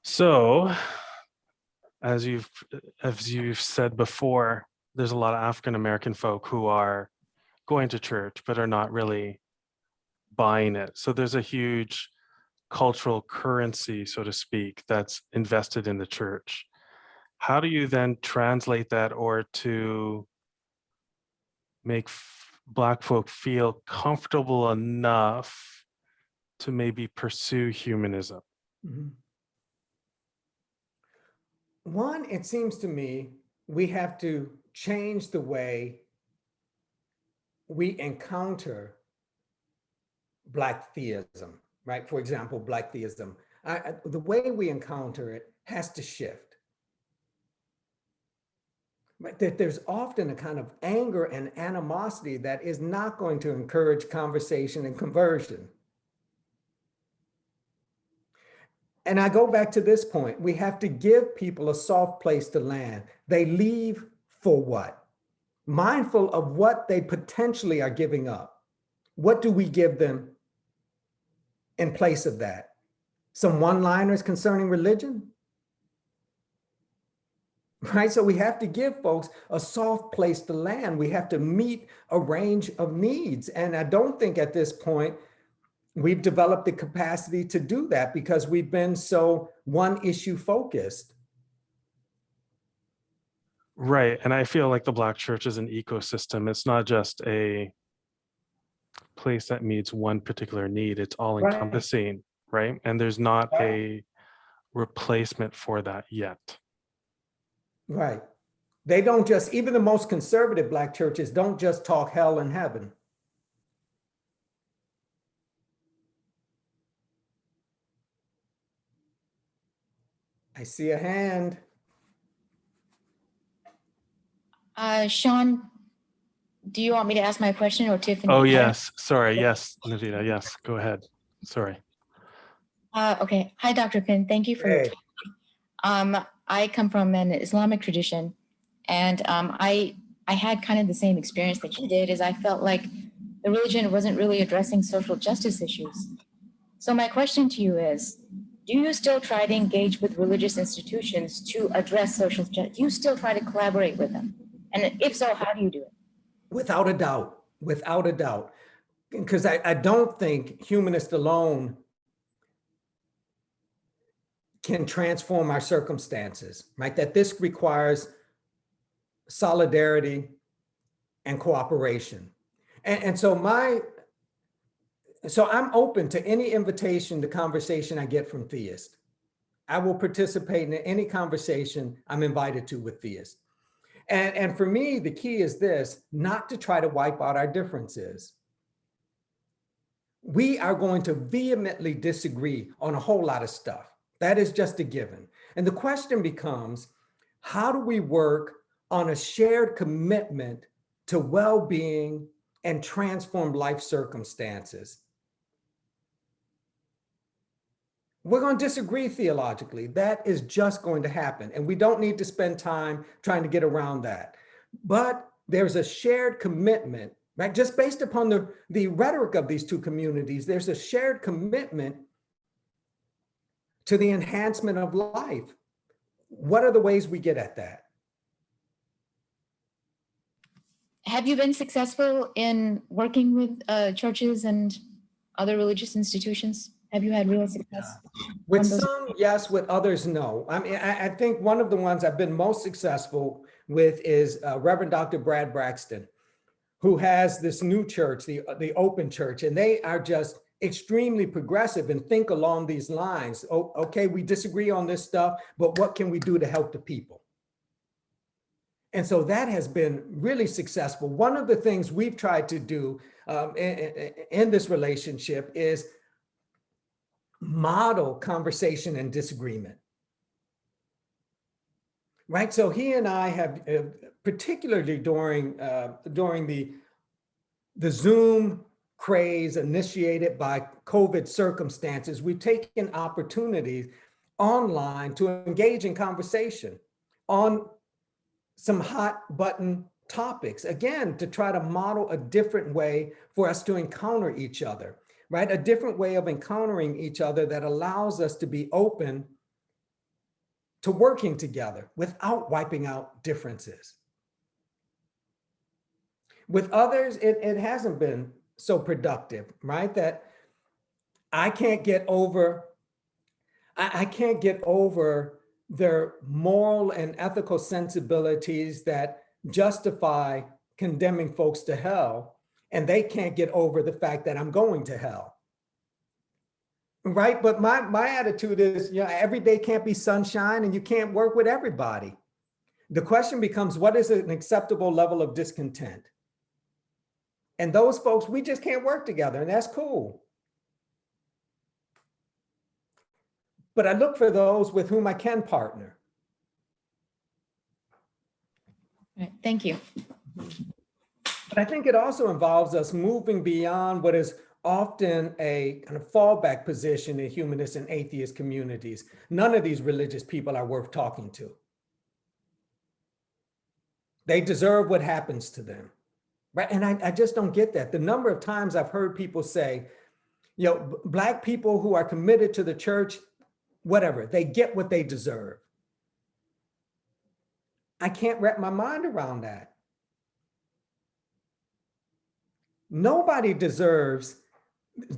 So, as you've said before, there's a lot of African American folk who are going to church but are not really buying it. So there's a huge cultural currency, so to speak, that's invested in the church. How do you then translate that, or to make Black folk feel comfortable enough to maybe pursue humanism? Mm-hmm. One, it seems to me we have to change the way we encounter Black theism, right? For example, Black theism. The way we encounter it has to shift. Right? That there's often a kind of anger and animosity that is not going to encourage conversation and conversion. And I go back to this point. We have to give people a soft place to land. They leave for what? Mindful of what they potentially are giving up. What do we give them in place of that? Some one-liners concerning religion? Right? So we have to give folks a soft place to land. We have to meet a range of needs. And I don't think at this point we've developed the capacity to do that because we've been so one issue focused. Right. And I feel like the Black church is an ecosystem. It's not just a place that meets one particular need. It's all encompassing, right? And there's not a replacement for that yet. Right. They don't just, even the most conservative Black churches don't just talk hell and heaven. I see a hand. Sean, do you want me to ask my question, or Tiffany? Oh, yes. Sorry. Yes, Navita. Yes, go ahead. Sorry. Okay. Hi, Dr. Pinn. Thank you for your time. I come from an Islamic tradition, and I had kind of the same experience that you did, is I felt like the religion wasn't really addressing social justice issues. So my question to you is, do you still try to engage with religious institutions to address social justice? Do you still try to collaborate with them? And if so, how do you do it? Without a doubt, without a doubt. Because I don't think humanists alone can transform our circumstances, right? That this requires solidarity and cooperation. And so I'm open to any invitation to conversation I get from theists. I will participate in any conversation I'm invited to with theists. And for me, the key is this: not to try to wipe out our differences. We are going to vehemently disagree on a whole lot of stuff. That is just a given. And the question becomes, how do we work on a shared commitment to well-being and transformed life circumstances? We're going to disagree theologically. That is just going to happen. And we don't need to spend time trying to get around that. But there's a shared commitment, right? Just based upon the rhetoric of these two communities, there's a shared commitment to the enhancement of life. What are the ways we get at that? Have you been successful in working with churches and other religious institutions? Have you had real success? With some, yes. With others, no. I mean, I think one of the ones I've been most successful with is Reverend Dr. Brad Braxton, who has this new church, the Open Church, and they are just extremely progressive and think along these lines. Oh, okay, we disagree on this stuff, but what can we do to help the people? And so that has been really successful. One of the things we've tried to do in this relationship is model conversation and disagreement. Right, so he and I have, particularly during the Zoom craze initiated by COVID circumstances, we've taken opportunities online to engage in conversation on some hot button topics, again, to try to model a different way for us to encounter each other, right? A different way of encountering each other that allows us to be open to working together without wiping out differences. With others, it hasn't been so productive, right? That I can't get over their moral and ethical sensibilities that justify condemning folks to hell, and they can't get over the fact that I'm going to hell. Right, but my attitude is, you know, every day can't be sunshine and you can't work with everybody. The question becomes, what is an acceptable level of discontent? And those folks, we just can't work together, and that's cool. But I look for those with whom I can partner. All right, thank you. But I think it also involves us moving beyond what is often a kind of fallback position in humanist and atheist communities. None of these religious people are worth talking to. They deserve what happens to them, right? And I just don't get that. The number of times I've heard people say, you know, Black people who are committed to the church, whatever, they get what they deserve. I can't wrap my mind around that. Nobody deserves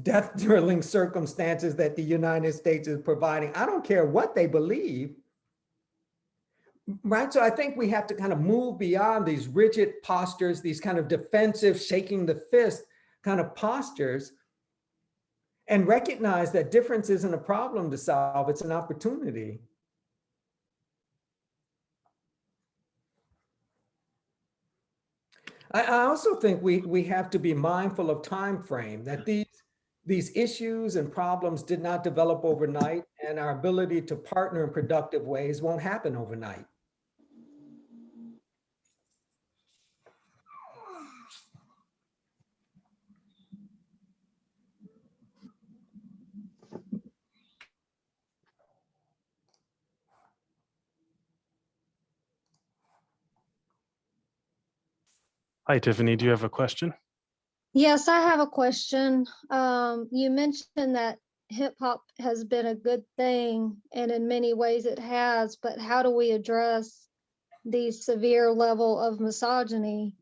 death-dealing circumstances that the United States is providing. I don't care what they believe, right? So I think we have to kind of move beyond these rigid postures, these kind of defensive, shaking the fist kind of postures, and recognize that difference isn't a problem to solve, it's an opportunity. I also think we have to be mindful of time frame, that these issues and problems did not develop overnight, and our ability to partner in productive ways won't happen overnight. Hi, Tiffany, do you have a question? Yes, I have a question. You mentioned that hip hop has been a good thing, and in many ways it has, but how do we address the severe level of misogyny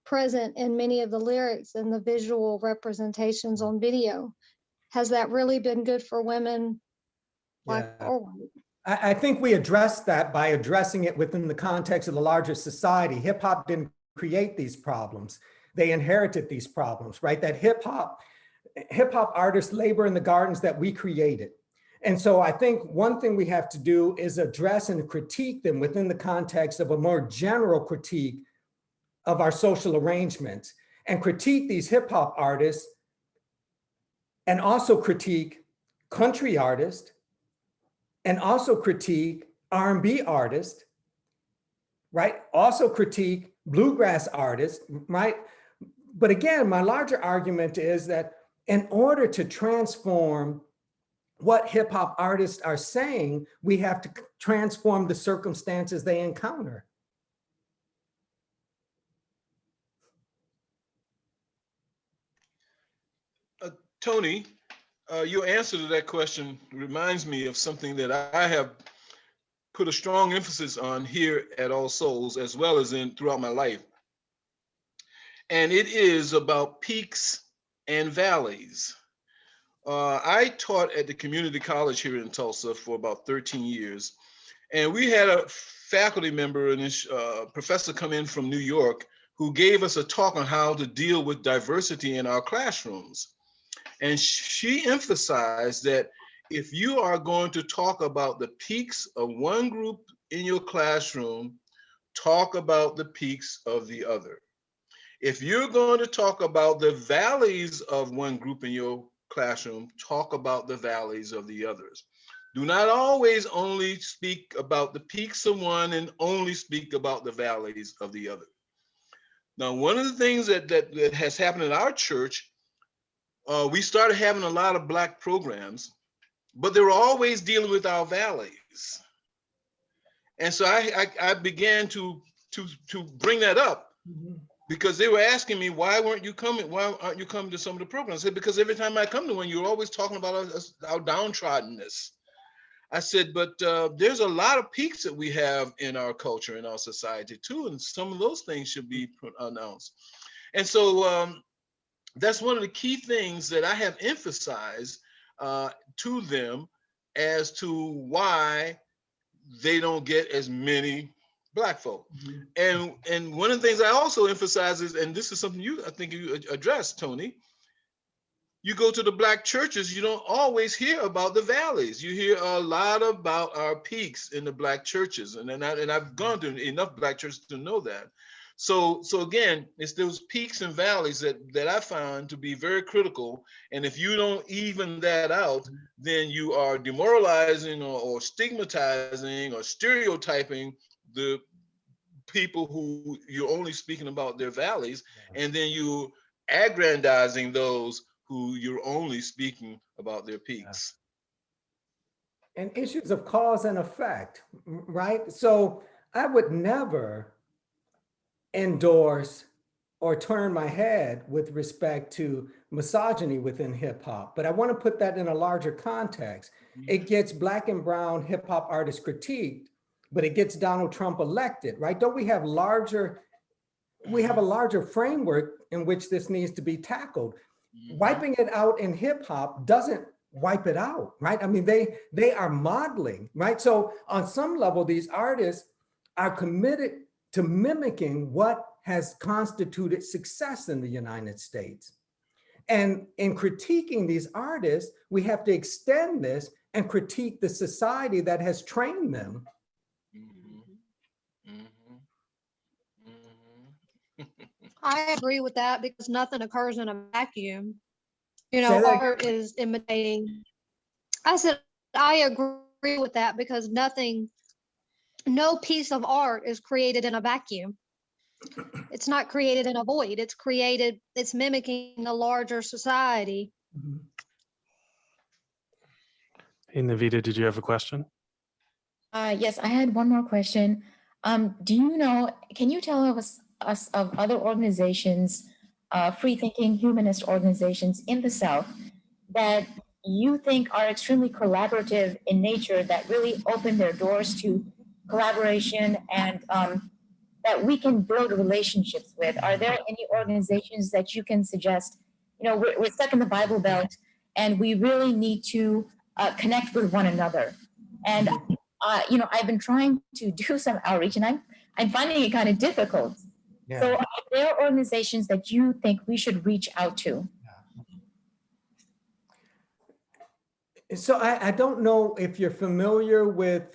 present in many of the lyrics and the visual representations on video? Has that really been good for women, black or white? I think we address that by addressing it within the context of the larger society. Hip hop didn't create these problems. They inherited these problems, right? That hip hop artists labor in the gardens that we created. And so I think one thing we have to do is address and critique them within the context of a more general critique of our social arrangements, and critique these hip hop artists, and also critique country artists, and also critique R&B artists, right? Also critique bluegrass artists, right? But again, my larger argument is that in order to transform what hip hop artists are saying, we have to transform the circumstances they encounter. Tony, your answer to that question reminds me of something that I have put a strong emphasis on here at All Souls, as well as throughout my life. And it is about peaks and valleys. I taught at the community college here in Tulsa for about 13 years. And we had a faculty member, and professor come in from New York, who gave us a talk on how to deal with diversity in our classrooms. And she emphasized that if you are going to talk about the peaks of one group in your classroom, talk about the peaks of the other. If you're going to talk about the valleys of one group in your classroom, talk about the valleys of the others. Do not always only speak about the peaks of one and only speak about the valleys of the other. Now, one of the things that has happened in our church, we started having a lot of Black programs, but they were always dealing with our valleys. And so I began to bring that up because they were asking me, why aren't you coming to some of the programs? I said, because every time I come to one, you're always talking about our downtroddenness. I said, but there's a lot of peaks that we have in our culture, in our society too, and some of those things should be announced. And so that's one of the key things that I have emphasized to them as to why they don't get as many Black folk. And one of the things I also emphasize is, and this is something I think you addressed, Tony, you go to the Black churches, you don't always hear about the valleys. You hear a lot about our peaks in the Black churches. And I've gone to enough Black churches to know that. So again, it's those peaks and valleys that I found to be very critical. And if you don't even that out, then you are demoralizing or stigmatizing or stereotyping the people who you're only speaking about their valleys, and then you aggrandizing those who you're only speaking about their peaks. And issues of cause and effect, right? So I would never endorse or turn my head with respect to misogyny within hip hop, but I want to put that in a larger context. It gets Black and brown hip hop artists critiqued, but it gets Donald Trump elected, right? Don't we have a larger framework in which this needs to be tackled? Wiping it out in hip hop doesn't wipe it out, right? I mean, they are modeling, right? So on some level, these artists are committed to mimicking what has constituted success in the United States. And in critiquing these artists, we have to extend this and critique the society that has trained them. I agree with that because nothing occurs in a vacuum. You Say know, that art is imitating. I said, I agree with that because no piece of art is created in a vacuum. It's not created in a void. It's mimicking a larger society. Hey, Navita, did you have a question? Yes, I had one more question. Can you tell us of other organizations, free-thinking humanist organizations in the South that you think are extremely collaborative in nature, that really open their doors to collaboration and that we can build relationships with? Are there any organizations that you can suggest? You know, we're stuck in the Bible Belt and we really need to connect with one another. And I've been trying to do some outreach and I'm finding it kind of difficult. Yeah. So are there organizations that you think we should reach out to? So I don't know if you're familiar with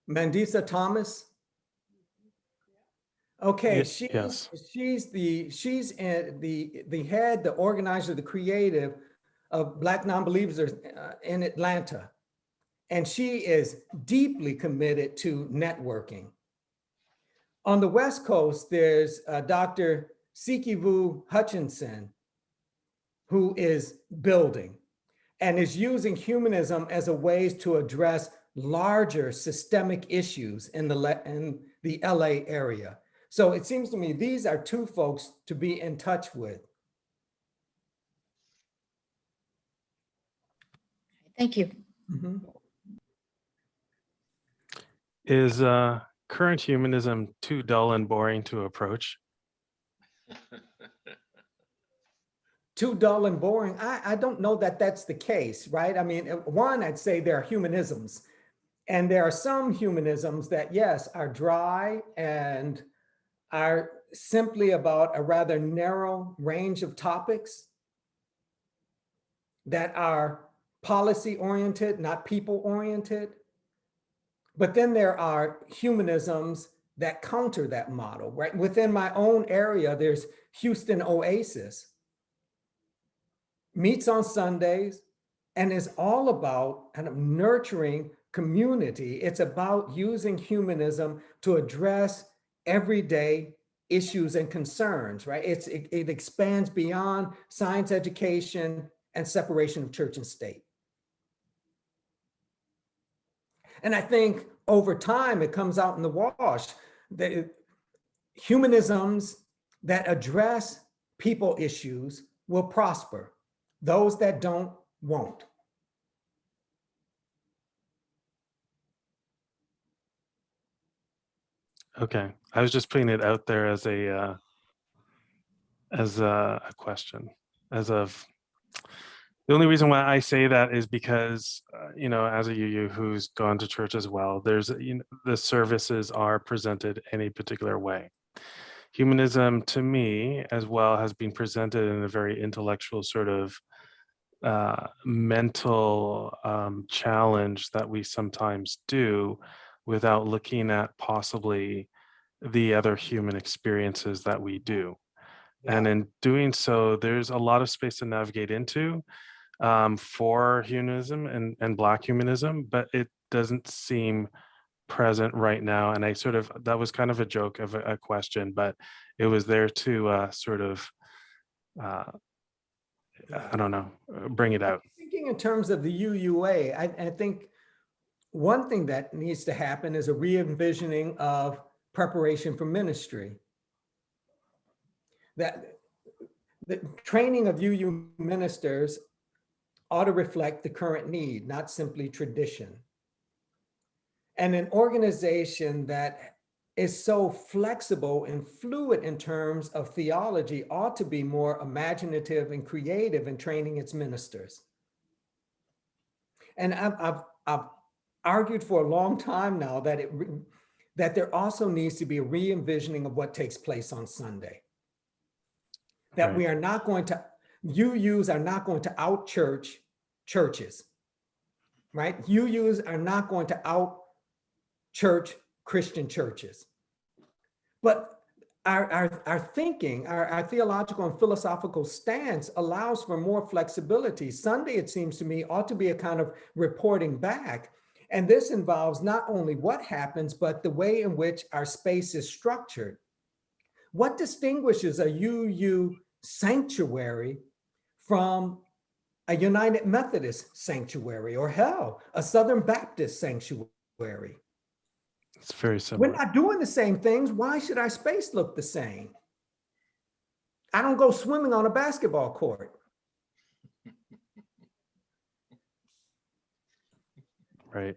Mandisa Thomas. Okay, yes. she's the head, the organizer, the creative of Black Nonbelievers in Atlanta. And she is deeply committed to networking. On the West Coast, there's Dr. Sikivu Hutchinson, who is building and is using humanism as a way to address larger systemic issues in the LA area. So it seems to me these are two folks to be in touch with. Thank you. Mm-hmm. Is current humanism too dull and boring to approach? Too dull and boring? I don't know that that's the case, right? I mean, one, I'd say there are humanisms. And there are some humanisms that, yes, are dry and are simply about a rather narrow range of topics. that are policy oriented, not people oriented. But then there are humanisms that counter that model, right? Within my own area, there's Houston Oasis, meets on Sundays, and is all about kind of nurturing community. It's about using humanism to address everyday issues and concerns, right? It expands beyond science education and separation of church and state. And I think over time, it comes out in the wash. The humanisms that address people issues will prosper. Those that don't, won't. Okay, I was just putting it out there as a question, as of the only reason why I say that is because, as a UU who's gone to church as well, there's, the services are presented any particular way. Humanism to me as well has been presented in a very intellectual sort of mental challenge that we sometimes do without looking at possibly the other human experiences that we do. And in doing so, there's a lot of space to navigate into for humanism and Black humanism, but it doesn't seem present right now. And that was kind of a joke of a question, but it was there to sort of, I don't know, bring it out. Thinking in terms of the UUA, I think one thing that needs to happen is a re-envisioning of preparation for ministry. That the training of UU ministers ought to reflect the current need, not simply tradition. And an organization that is so flexible and fluid in terms of theology ought to be more imaginative and creative in training its ministers. And I've argued for a long time now that that there also needs to be a re-envisioning of what takes place on Sunday. That Right. we are not going to, UUs are not going to out-church churches, right? UUs are not going to out-church Christian churches. But our thinking, our theological and philosophical stance allows for more flexibility. Sunday, it seems to me, ought to be a kind of reporting back. And this involves not only what happens, but the way in which our space is structured. What distinguishes a UU sanctuary from a United Methodist sanctuary, or hell, a Southern Baptist sanctuary? It's very similar. We're not doing the same things. Why should our space look the same? I don't go swimming on a basketball court. Right.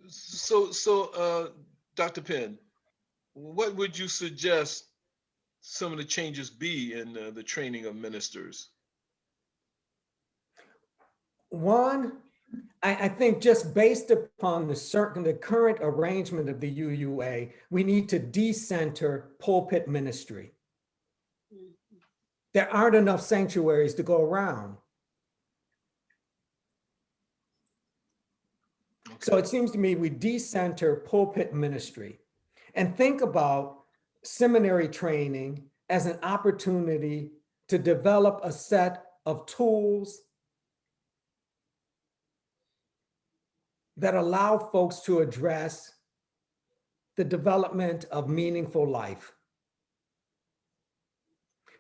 So, Dr. Pinn, what would you suggest some of the changes be in the training of ministers? One, I think just based upon the current arrangement of the UUA, we need to decenter pulpit ministry. There aren't enough sanctuaries to go around. Okay. So it seems to me we decenter pulpit ministry and think about seminary training as an opportunity to develop a set of tools that allow folks to address the development of meaningful life.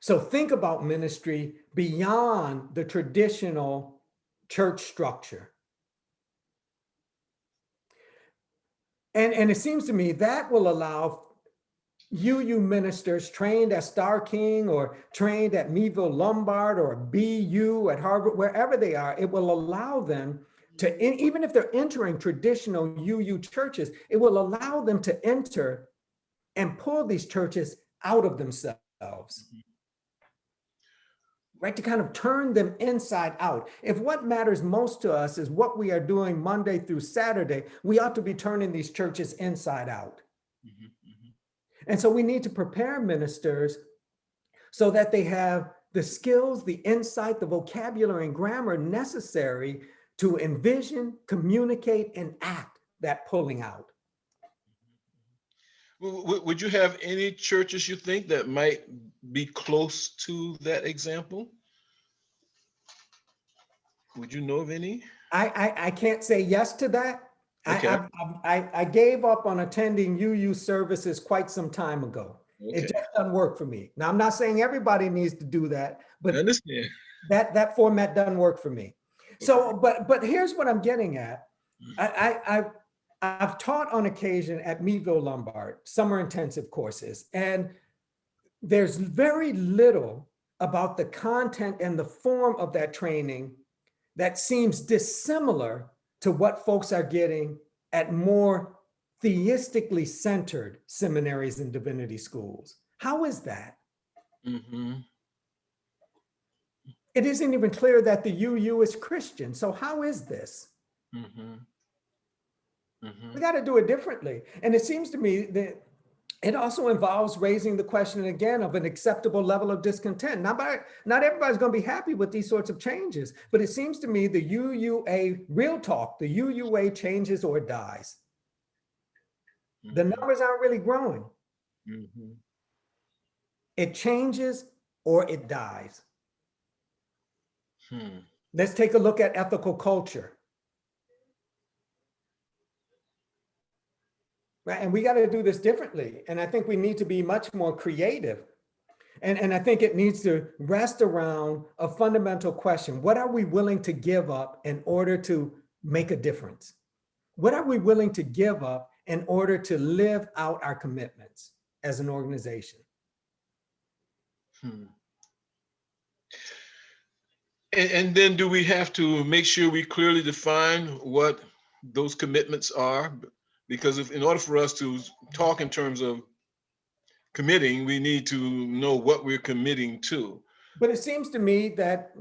So think about ministry beyond the traditional church structure. And it seems to me that will allow UU ministers trained at Starr King or trained at Meadville Lombard or BU at Harvard, wherever they are, it will allow them to, even if they're entering traditional UU churches, it will allow them to enter and pull these churches out of themselves. Mm-hmm. Right, to kind of turn them inside out. If what matters most to us is what we are doing Monday through Saturday, we ought to be turning these churches inside out. Mm-hmm, mm-hmm. And so we need to prepare ministers so that they have the skills, the insight, the vocabulary and grammar necessary to envision, communicate, and act that pulling out. Would you have any churches you think that might be close to that example? Would you know of any? I can't say yes to that. Okay. I gave up on attending UU services quite some time ago. It Okay. just doesn't work for me. Now, I'm not saying everybody needs to do that, I but understand. that format doesn't work for me. So, but here's what I'm getting at. I've taught on occasion at Meadville Lombard, summer intensive courses, and there's very little about the content and the form of that training that seems dissimilar to what folks are getting at more theistically centered seminaries and divinity schools. How is that? Mm-hmm. It isn't even clear that the UU is Christian. So how is this? Mm-hmm. Mm-hmm. We got to do it differently. And it seems to me that it also involves raising the question again of an acceptable level of discontent. Not everybody's going to be happy with these sorts of changes, but it seems to me the UUA, real talk, the UUA changes or dies. The numbers aren't really growing. Mm-hmm. It changes or it dies. Hmm. Let's take a look at ethical culture. Right? And we got to do this differently. And I think we need to be much more creative. And I think it needs to rest around a fundamental question. What are we willing to give up in order to make a difference? What are we willing to give up in order to live out our commitments as an organization? Hmm. And then do we have to make sure we clearly define what those commitments are? Because in order for us to talk in terms of committing, we need to know what we're committing to. But it seems to me that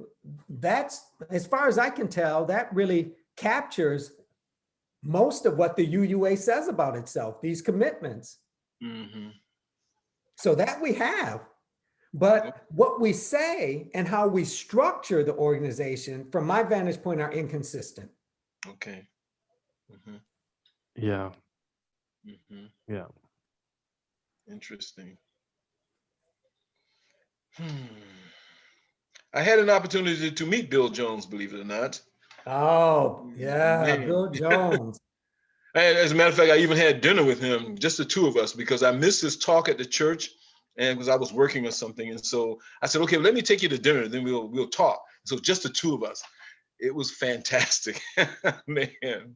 that's, as far as I can tell, that really captures most of what the UUA says about itself, these commitments. Mm-hmm. So that we have. But what we say and how we structure the organization, from my vantage point, are inconsistent. Okay. Mm-hmm. Yeah. Mm-hmm. Yeah. Interesting. I had an opportunity to meet Bill Jones, believe it or not. Oh, yeah, Man. Bill Jones. And as a matter of fact, I even had dinner with him, just the two of us, because I missed his talk at the church, and because I was working or something. And so I said, okay, let me take you to dinner, then we'll talk. So just the two of us. It was fantastic. Man,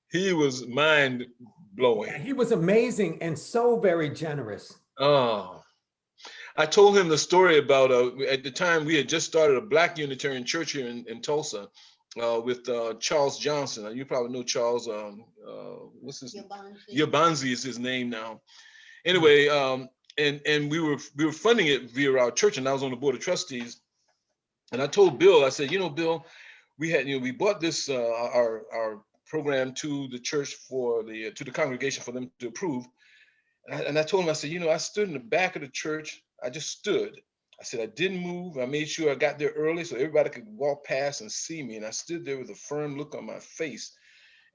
he was mind blowing. Yeah, he was amazing and so very generous. Oh, I told him the story about at the time we had just started a Black Unitarian church here in Tulsa with Charles Johnson. You probably know Charles. What's his name? Yabanzi is his name now. Anyway, and we were funding it via our church, and I was on the board of trustees. And I told Bill, I said, Bill, we bought this our program to the church to the congregation for them to approve. And I told him, I said, I stood in the back of the church. I just stood. I said, I didn't move. I made sure I got there early so everybody could walk past and see me. And I stood there with a firm look on my face.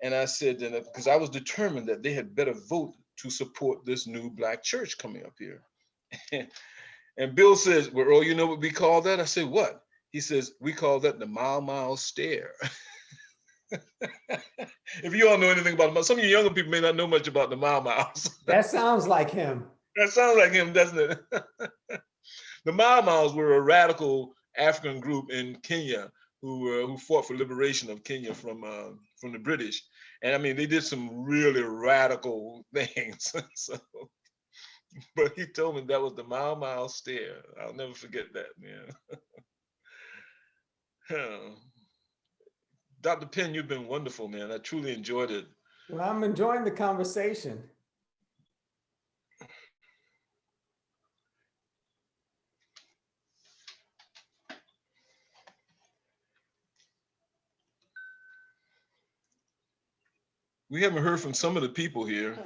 And I said, because I was determined that they had better vote to support this new Black church coming up here. And Bill says, well, Earl, you know what we call that? I said, what? He says, we call that the mile stare. If you all know anything about them, some of you younger people may not know much about the miles. That sounds like him. That sounds like him, doesn't it? The Miles were a radical African group in Kenya who fought for liberation of Kenya from the British. And I mean, they did some really radical things. So, but he told me that was the mile stare. I'll never forget that, man. Dr. Pinn, you've been wonderful, man. I truly enjoyed it. Well, I'm enjoying the conversation. We haven't heard from some of the people here.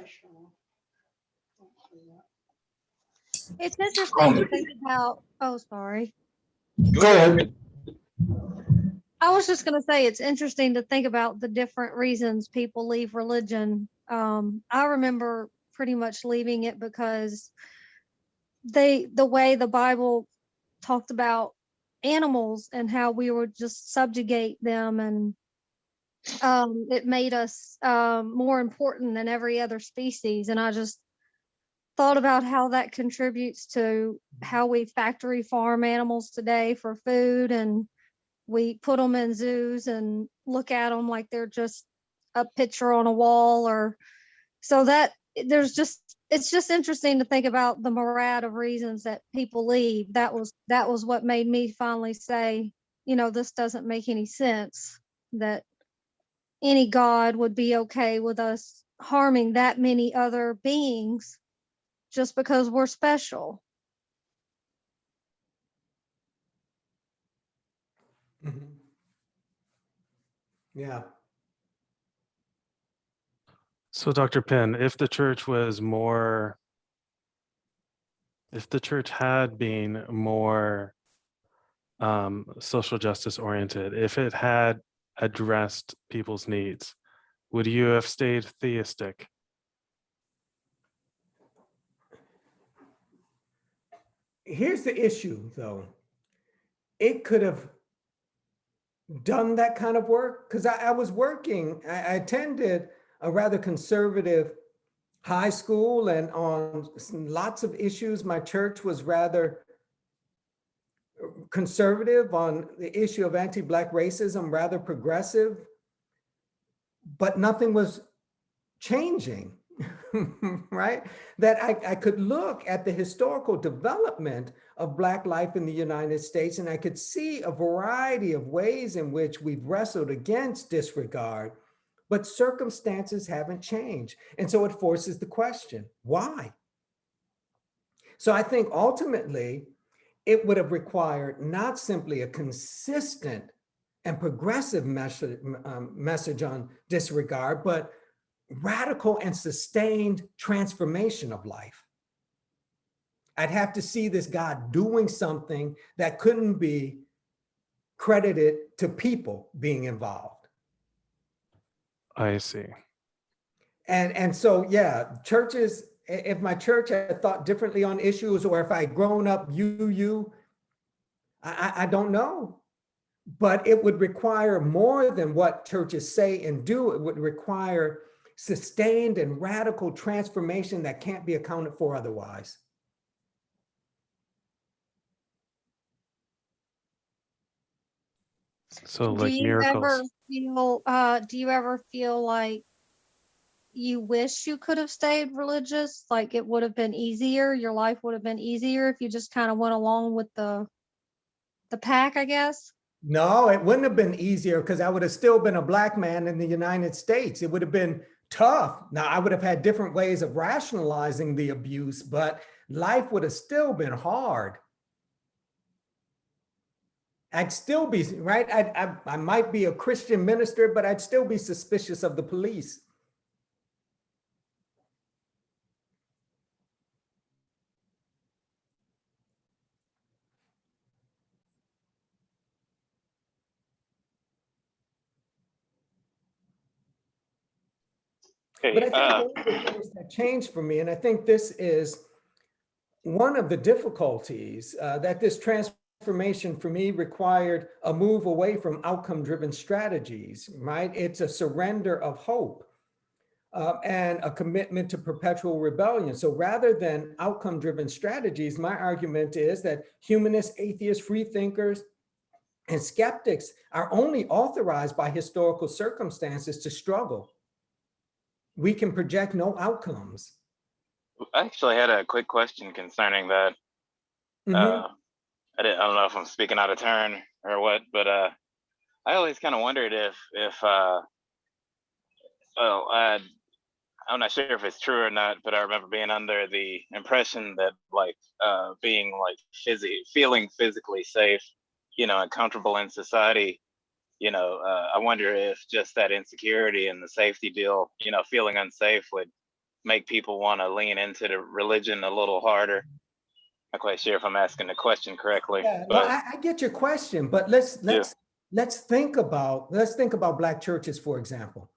It's interesting to think about Oh, sorry. Go ahead. I was just going to say it's interesting to think about the different reasons people leave religion. I remember pretty much leaving it because the way the Bible talked about animals and how we would just subjugate them, and it made us more important than every other species. And I just thought about how that contributes to how we factory farm animals today for food, and we put them in zoos and look at them like they're just a picture on a wall. Or so that there's just, it's just interesting to think about the myriad of reasons that people leave. That was what made me finally say, this doesn't make any sense, that any God would be okay with us harming that many other beings just because we're special. Mhm. Yeah. So Dr. Pinn, if the church had been more social justice oriented, if it had addressed people's needs, would you have stayed theistic? Here's the issue, though. It could have done that kind of work because I was working. I attended a rather conservative high school, and on lots of issues, my church was rather conservative. On the issue of anti-Black racism, rather progressive, but nothing was changing. Right? That I could look at the historical development of Black life in the United States, and I could see a variety of ways in which we've wrestled against disregard, but circumstances haven't changed. And so it forces the question, why? So I think ultimately it would have required not simply a consistent and progressive message on disregard, but radical and sustained transformation of life. I'd have to see this God doing something that couldn't be credited to people being involved. I see. And so, yeah, churches, if my church had thought differently on issues, or if I had grown up I don't know. But it would require more than what churches say and do. It would require sustained and radical transformation that can't be accounted for otherwise. So Do like you ever miracles. feel like you wish you could have stayed religious? Like it would have been easier, your life would have been easier if you just kind of went along with the pack, I guess? No, it wouldn't have been easier because I would have still been a Black man in the United States. It would have been tough. Now, I would have had different ways of rationalizing the abuse, but life would have still been hard. I'd still be, right? I might be a Christian minister, but I'd still be suspicious of the police. But I think one of the things that changed for me, and I think this is one of the difficulties, that this transformation for me required a move away from outcome-driven strategies, right? It's a surrender of hope and a commitment to perpetual rebellion. So rather than outcome-driven strategies, my argument is that humanists, atheists, free thinkers, and skeptics are only authorized by historical circumstances to struggle. We can project no outcomes. I actually had a quick question concerning that. Mhm. I don't know if I'm speaking out of turn or what, but I always kind of wondered if well, I'm not sure if it's true or not, but I remember being under the impression that like being like feeling physically safe, and comfortable in society, I wonder if just that insecurity and the safety deal, feeling unsafe would make people want to lean into the religion a little harder. Not quite sure if I'm asking the question correctly, Yeah, no, but I get your question, but let's think about Black churches, for example.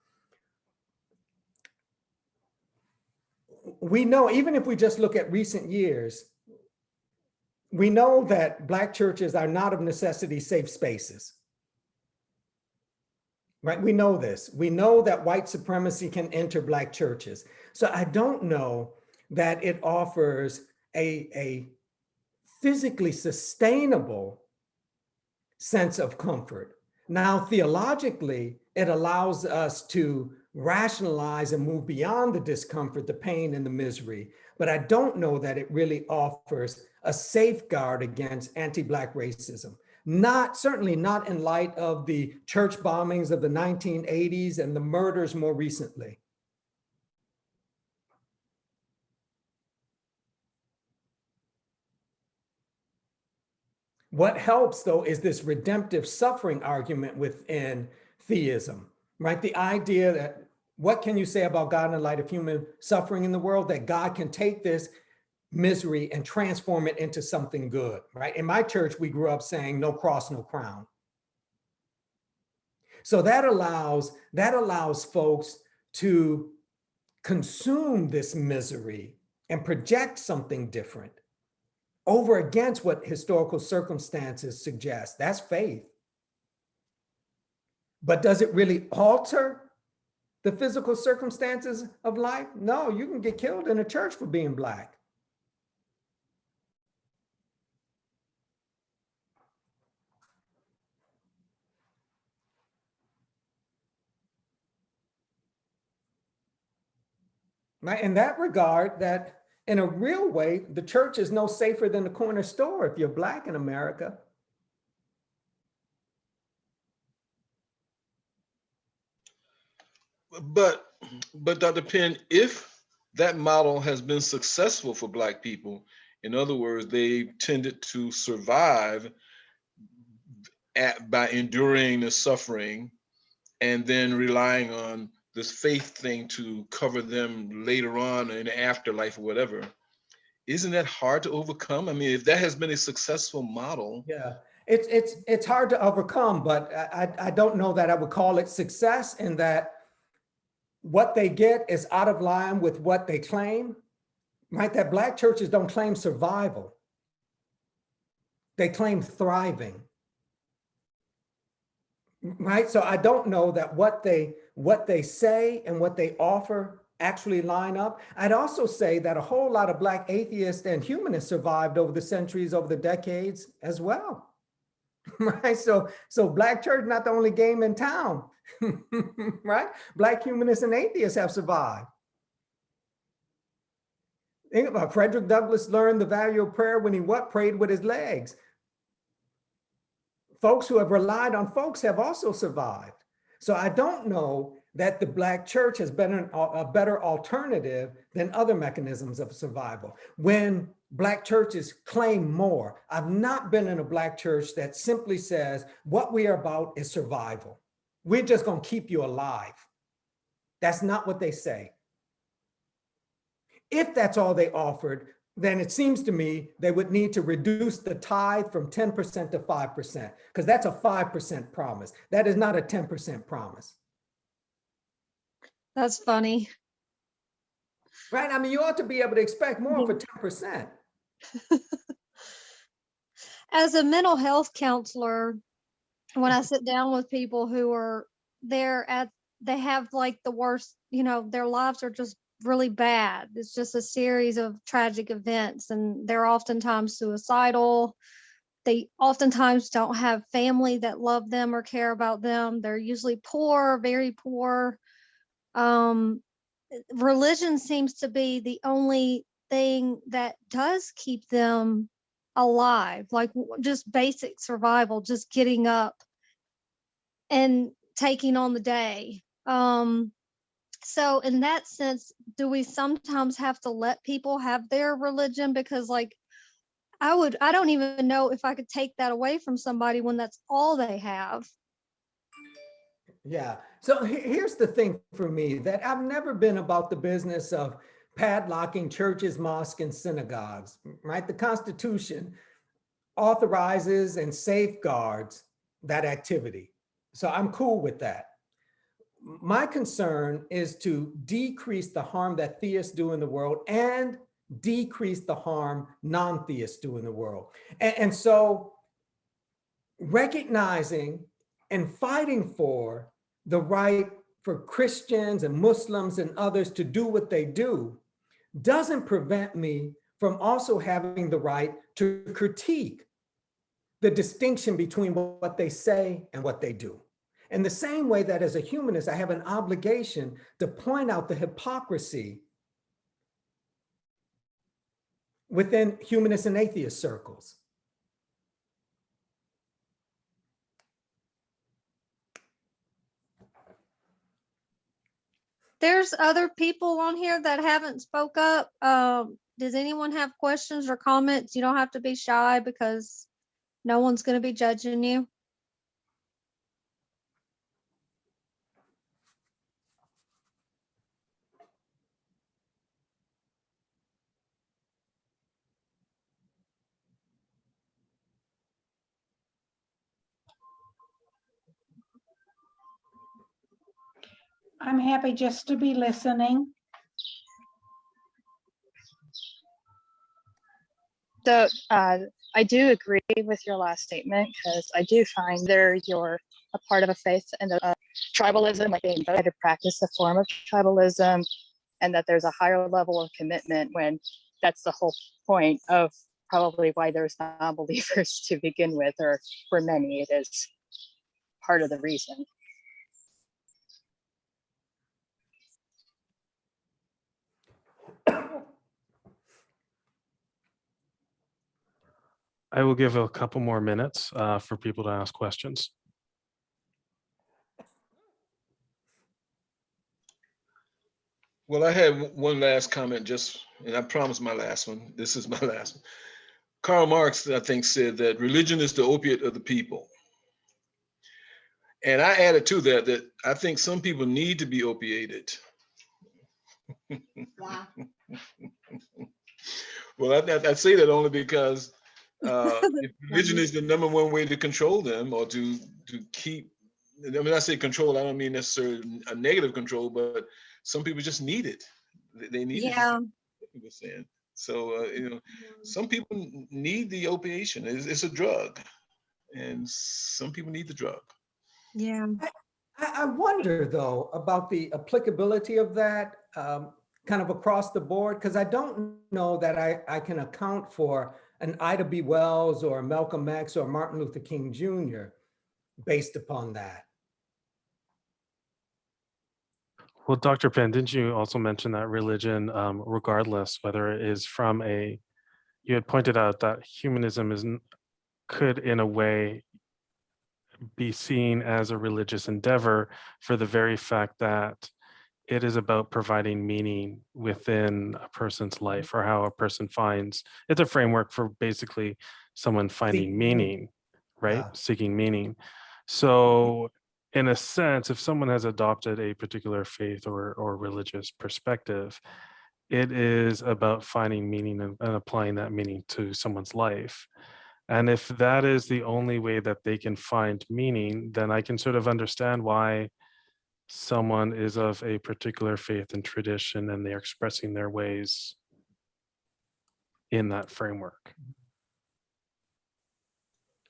We know, even if we just look at recent years, we know that Black churches are not of necessity safe spaces. Right? We know this. We know that white supremacy can enter Black churches. So I don't know that it offers a physically sustainable sense of comfort. Now, theologically, it allows us to rationalize and move beyond the discomfort, the pain, and the misery. But I don't know that it really offers a safeguard against anti-Black racism. Certainly not in light of the church bombings of the 1980s and the murders more recently. What helps, though, is this redemptive suffering argument within theism, right? The idea that what can you say about God in the light of human suffering in the world? That God can take this misery and transform it into something good, right? In my church, we grew up saying no cross, no crown. So that allows folks to consume this misery and project something different over against what historical circumstances suggest. That's faith. But does it really alter the physical circumstances of life? No, you can get killed in a church for being Black. Right? In that regard, that in a real way, the church is no safer than the corner store if you're Black in America. But Dr. Pinn, if that model has been successful for Black people, in other words, they tended to survive by enduring the suffering and then relying on this faith thing to cover them later on in the afterlife or whatever. Isn't that hard to overcome? I mean, if that has been a successful model. Yeah, it's hard to overcome, but I don't know that I would call it success in that what they get is out of line with what they claim, right? That Black churches don't claim survival. They claim thriving, right? So I don't know that what they say and what they offer actually line up. I'd also say that a whole lot of Black atheists and humanists survived over the centuries, over the decades as well, right? So Black church not the only game in town, right? Black humanists and atheists have survived. Think about Frederick Douglass learned the value of prayer when he prayed with his legs. Folks who have relied on folks have also survived. So I don't know that the Black church has been a better alternative than other mechanisms of survival. When Black churches claim more, I've not been in a Black church that simply says, what we are about is survival. We're just gonna keep you alive. That's not what they say. If that's all they offered, then it seems to me they would need to reduce the tithe from 10% to 5%, because that's a 5% promise. That is not a 10% promise. That's funny. Right? I mean, you ought to be able to expect more for 10%. As a mental health counselor, when I sit down with people who are they have like the worst, their lives are just really bad. It's just a series of tragic events, and they're oftentimes suicidal. They oftentimes don't have family that love them or care about them. They're usually poor, very poor. Religion seems to be the only thing that does keep them alive, like just basic survival, just getting up and taking on the day. So in that sense, do we sometimes have to let people have their religion? Because like, I don't even know if I could take that away from somebody when that's all they have. Yeah. So here's the thing for me, that I've never been about the business of padlocking churches, mosques, and synagogues, right? The Constitution authorizes and safeguards that activity. So I'm cool with that. My concern is to decrease the harm that theists do in the world and decrease the harm non-theists do in the world. And so recognizing and fighting for the right for Christians and Muslims and others to do what they do doesn't prevent me from also having the right to critique the distinction between what they say and what they do. In the same way that as a humanist, I have an obligation to point out the hypocrisy within humanist and atheist circles. There's other people on here that haven't spoke up. Does anyone have questions or comments? You don't have to be shy because no one's going to be judging you. I'm happy just to be listening. So I do agree with your last statement because I do find you're a part of a faith and tribalism, like being voted to practice a form of tribalism, and that there's a higher level of commitment when that's the whole point of probably why there's non-believers to begin with, or for many, it is part of the reason. I will give a couple more minutes for people to ask questions. Well, I had one last comment, and I promised my last one. This is my last one. Karl Marx, I think, said that religion is the opiate of the people. And I added to that I think some people need to be opiated. Wow. Well, I say that only because if religion is the #1 way to control them, or to keep, I mean, I say control, I don't mean necessarily a negative control, but some people just need it. They need it. People saying. So, some people need the opiation. It's a drug, and some people need the drug. Yeah. I wonder, though, about the applicability of that kind of across the board, because I don't know that I can account for an Ida B. Wells or Malcolm X or Martin Luther King Jr. based upon that. Well, Dr. Pinn, didn't you also mention that religion, regardless whether it is from you had pointed out that humanism could in a way be seen as a religious endeavor for the very fact that it is about providing meaning within a person's life, or how a person finds, it's a framework for basically someone finding meaning, right? Seeking meaning. So in a sense, if someone has adopted a particular faith or religious perspective, it is about finding meaning and applying that meaning to someone's life. And if that is the only way that they can find meaning, then I can sort of understand why someone is of a particular faith and tradition and they're expressing their ways in that framework.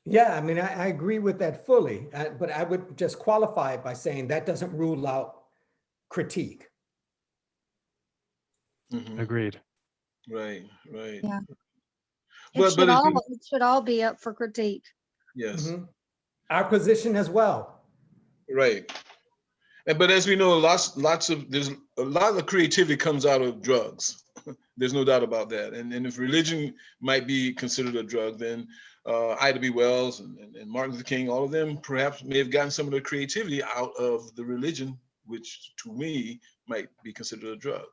Yeah, I mean, I agree with that fully, but I would just qualify it by saying that doesn't rule out critique. Agreed. Right. Yeah. But It should all be up for critique. Yes. Our position as well. Right. But as we know, there's a lot of creativity comes out of drugs. There's no doubt about that. And if religion might be considered a drug, then Ida B. Wells and Martin Luther King, all of them perhaps may have gotten some of their creativity out of the religion, which to me might be considered a drug.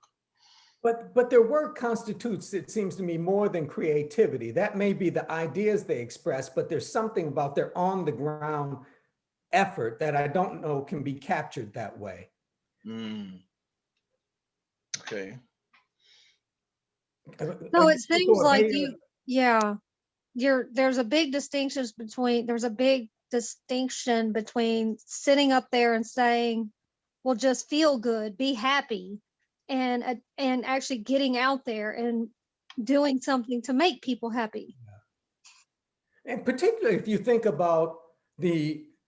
But their work constitutes, it seems to me, more than creativity. That may be the ideas they express, but there's something about their on the ground effort that I don't know can be captured that way. Okay. So it seems like yeah, there's a big distinction between sitting up there and saying, well, just feel good, be happy, and actually getting out there and doing something to make people happy. And particularly if you think about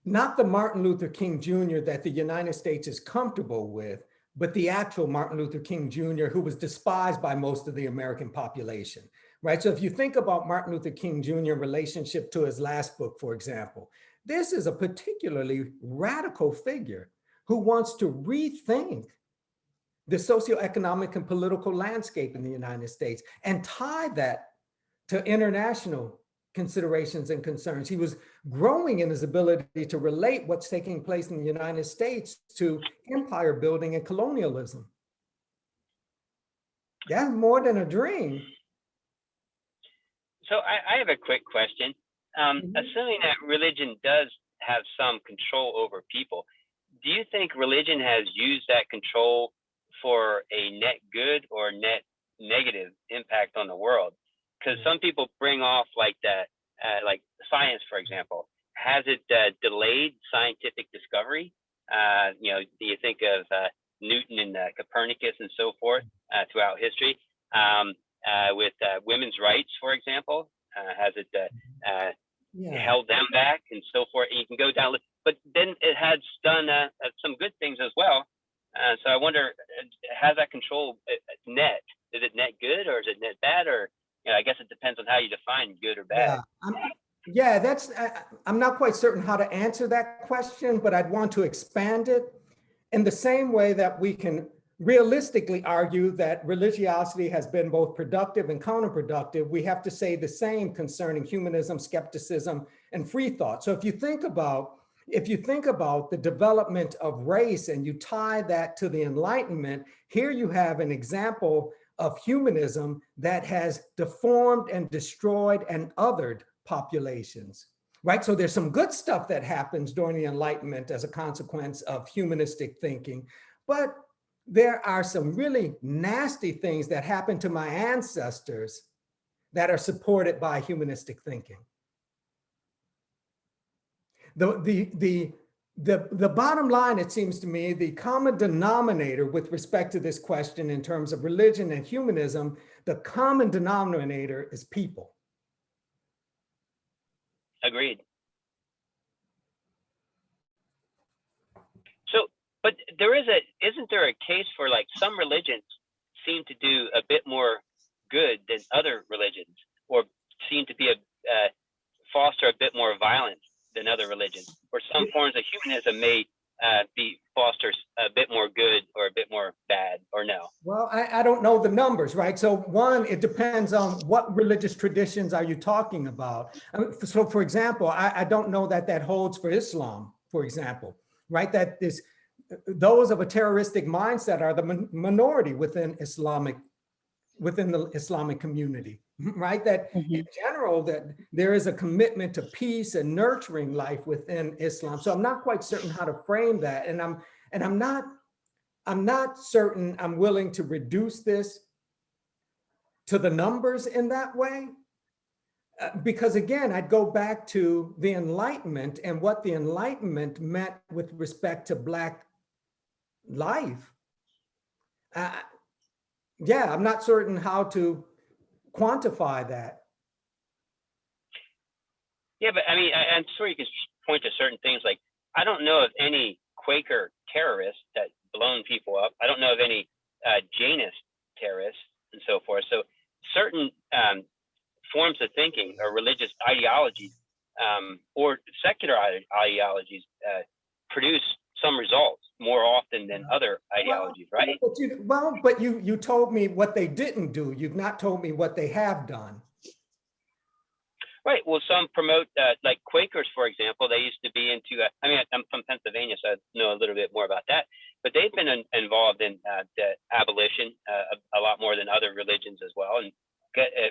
not the Martin Luther King Jr. that the United States is comfortable with, but the actual Martin Luther King Jr. who was despised by most of the American population, right? So if you think about Martin Luther King Jr. in relationship to his last book, for example, this is a particularly radical figure who wants to rethink the socioeconomic and political landscape in the United States and tie that to international considerations and concerns. He was growing in his ability to relate what's taking place in the United States to empire building and colonialism. That's more than a dream. So I have a quick question. Assuming that religion does have some control over people, do you think religion has used that control for a net good or net negative impact on the world? Because some people bring off like that, like science, for example. Has it delayed scientific discovery? Do you think of Newton and Copernicus and so forth throughout history? With women's rights, for example, has it held them back and so forth? And you can go down, but then it has done some good things as well. So I wonder, has that control net? Is it net good or is it net bad? Or I guess it depends on how you define good or bad. I'm not quite certain how to answer that question, but I'd want to expand it in the same way that we can realistically argue that religiosity has been both productive and counterproductive. We have to say the same concerning humanism, skepticism, and free thought. So if you think about the development of race and you tie that to the Enlightenment, here you have an example of humanism that has deformed and destroyed and othered populations, right? So there's some good stuff that happens during the Enlightenment as a consequence of humanistic thinking, but there are some really nasty things that happened to my ancestors that are supported by humanistic thinking. The bottom line, it seems to me, the common denominator with respect to this question in terms of religion and humanism, the common denominator is people. Agreed. So, but isn't there a case for like some religions seem to do a bit more good than other religions, or seem to be foster a bit more violence than other religions, or some forms of humanism may fosters a bit more good or a bit more bad, or no? Well, I don't know the numbers, right? So one, it depends on what religious traditions are you talking about. So for example, I don't know that holds for Islam, for example, right? That those of a terroristic mindset are the minority within the Islamic community, right? That in general, that there is a commitment to peace and nurturing life within Islam. So I'm not quite certain how to frame that. And I'm not certain I'm willing to reduce this to the numbers in that way. Because again, I'd go back to the Enlightenment and what the Enlightenment meant with respect to Black life. Yeah, I'm not certain how to quantify that. Yeah, but I mean, I'm sure you can point to certain things. Like, I don't know of any Quaker terrorists that blown people up. I don't know of any Jainist terrorists and so forth. So certain forms of thinking or religious ideologies or secular ideologies produce some results more often than other ideologies, right? But you told me what they didn't do. You've not told me what they have done. Right. Well, some promote, like Quakers, for example, they used to be into, I mean, I'm from Pennsylvania, so I know a little bit more about that, but they've been involved in the abolition a lot more than other religions as well. And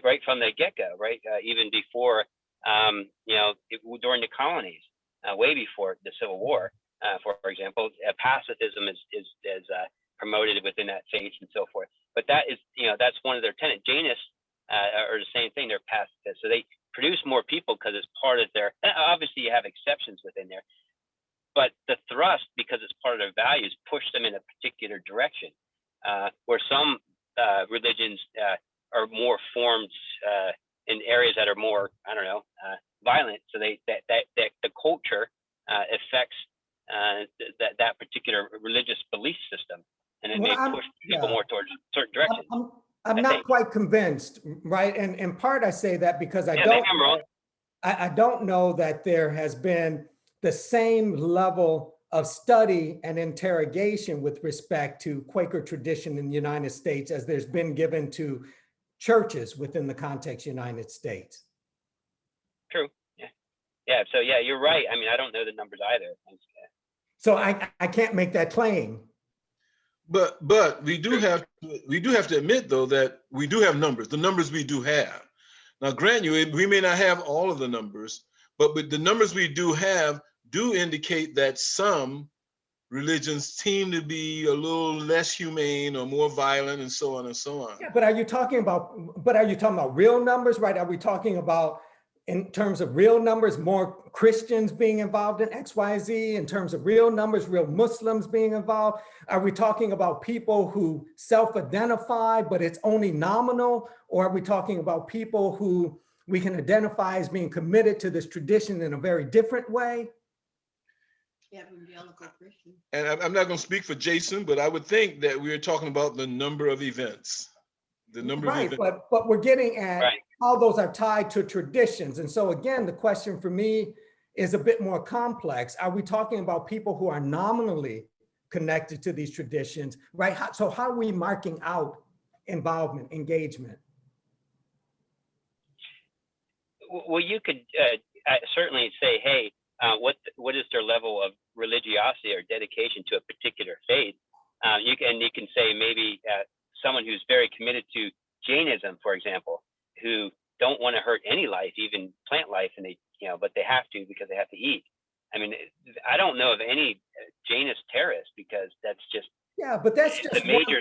right from the get-go, right? Even before, during the colonies, way before the Civil War, for example, pacifism is promoted within that faith and so forth. But that is, that's one of their tenets. Jainists are the same thing. They're pacifists, so they produce more people because it's part of their. Obviously, you have exceptions within there, but the thrust, because it's part of their values, push them in a particular direction. Where some religions are more formed in areas that are more, I don't know, violent. So that the culture affects that particular religious belief system, and it may push people more towards certain directions. I'm not quite convinced, right? And in part, I say that because I don't know that there has been the same level of study and interrogation with respect to Quaker tradition in the United States as there's been given to churches within the context of the United States. True. Yeah. So yeah, you're right. I mean, I don't know the numbers either. So I can't make that claim. But we do have to admit, though, that we do have numbers. The numbers we do have. Now, grant you, we may not have all of the numbers, but with the numbers we do have do indicate that some religions seem to be a little less humane or more violent, and so on and so on. Yeah, but are you talking about real numbers, right? Are we talking about, in terms of real numbers, more Christians being involved in XYZ, in terms of real numbers, real Muslims being involved? Are we talking about people who self-identify, but it's only nominal? Or are we talking about people who we can identify as being committed to this tradition in a very different way? And I'm not going to speak for Jason, but I would think that we're talking about the number of events. The number of events. But we're getting at how those are tied to traditions. And so again, the question for me is a bit more complex. Are we talking about people who are nominally connected to these traditions, right? So how are we marking out involvement, engagement? Well, you could certainly say, hey, what is their level of religiosity or dedication to a particular faith? You can say maybe someone who's very committed to Jainism, for example, who don't want to hurt any life, even plant life, and but they have to because they have to eat. I mean, I don't know of any Jainist terrorists, because that's just but that's just the major.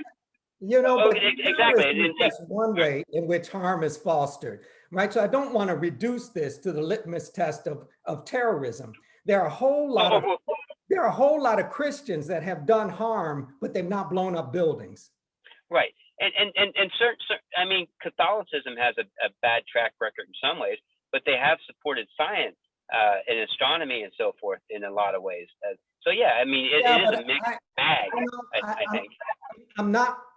Exactly. That's one way in which harm is fostered, right? So I don't want to reduce this to the litmus test of terrorism. There are a whole lot of Christians that have done harm, but they've not blown up buildings. Right. And certain, I mean, Catholicism has a bad track record in some ways, but they have supported science and astronomy and so forth in a lot of ways. So yeah, I mean, it is a mixed bag. I think.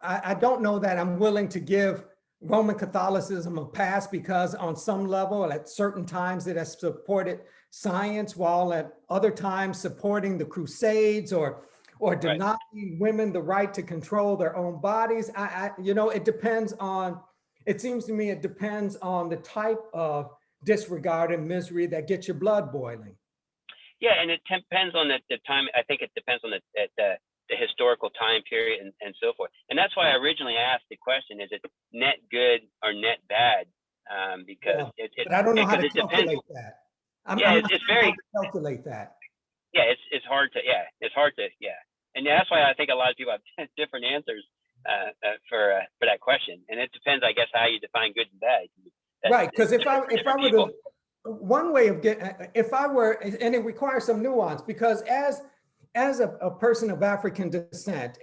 I don't know that I'm willing to give Roman Catholicism a pass, because on some level, at certain times, it has supported science, while at other times supporting the Crusades or denying women the right to control their own bodies. It depends on, it seems to me, it depends on the type of disregard and misery that gets your blood boiling. Yeah, and it depends on the time. I think it depends on the historical time period and so forth. And that's why I originally asked the question, is it net good or net bad? Because but I don't know how to calculate that. It's very calculate that. Yeah, it's hard to, and that's why I think a lot of people have different answers for that question. And it depends, I guess, how you define good and bad. Right, because if I were to, one way of getting, and it requires some nuance, because as a person of African descent,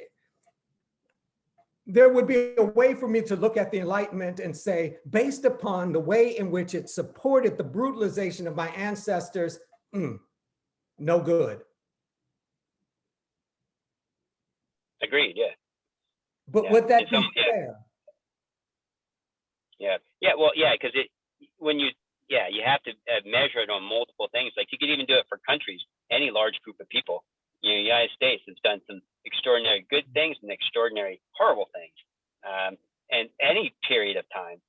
there would be a way for me to look at the Enlightenment and say, based upon the way in which it supported the brutalization of my ancestors, no good. Agreed, yeah. But would that be fair? Because you have to measure it on multiple things. Like, you could even do it for countries, any large group of people. The United States has done some extraordinary good things and extraordinary horrible things, and any period of time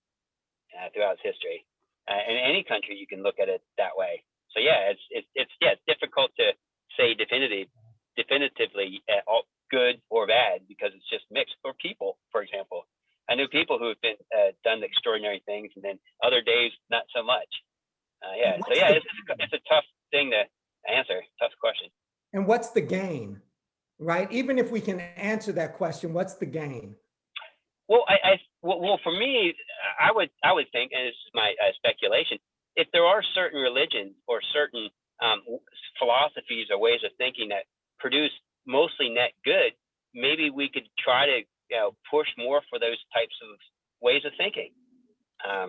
throughout its history. In any country, you can look at it that way. So it's difficult to say definitively all good or bad, because it's just mixed. For people, for example, I know people who have been done extraordinary things, and then other days not so much. It's a tough thing to answer. Tough question. And what's the gain? right? Even if we can answer that question, what's the gain? Well, well, for me, I would think, and this is my speculation, if there are certain religions or certain philosophies or ways of thinking that produce mostly net good, maybe we could try to push more for those types of ways of thinking. I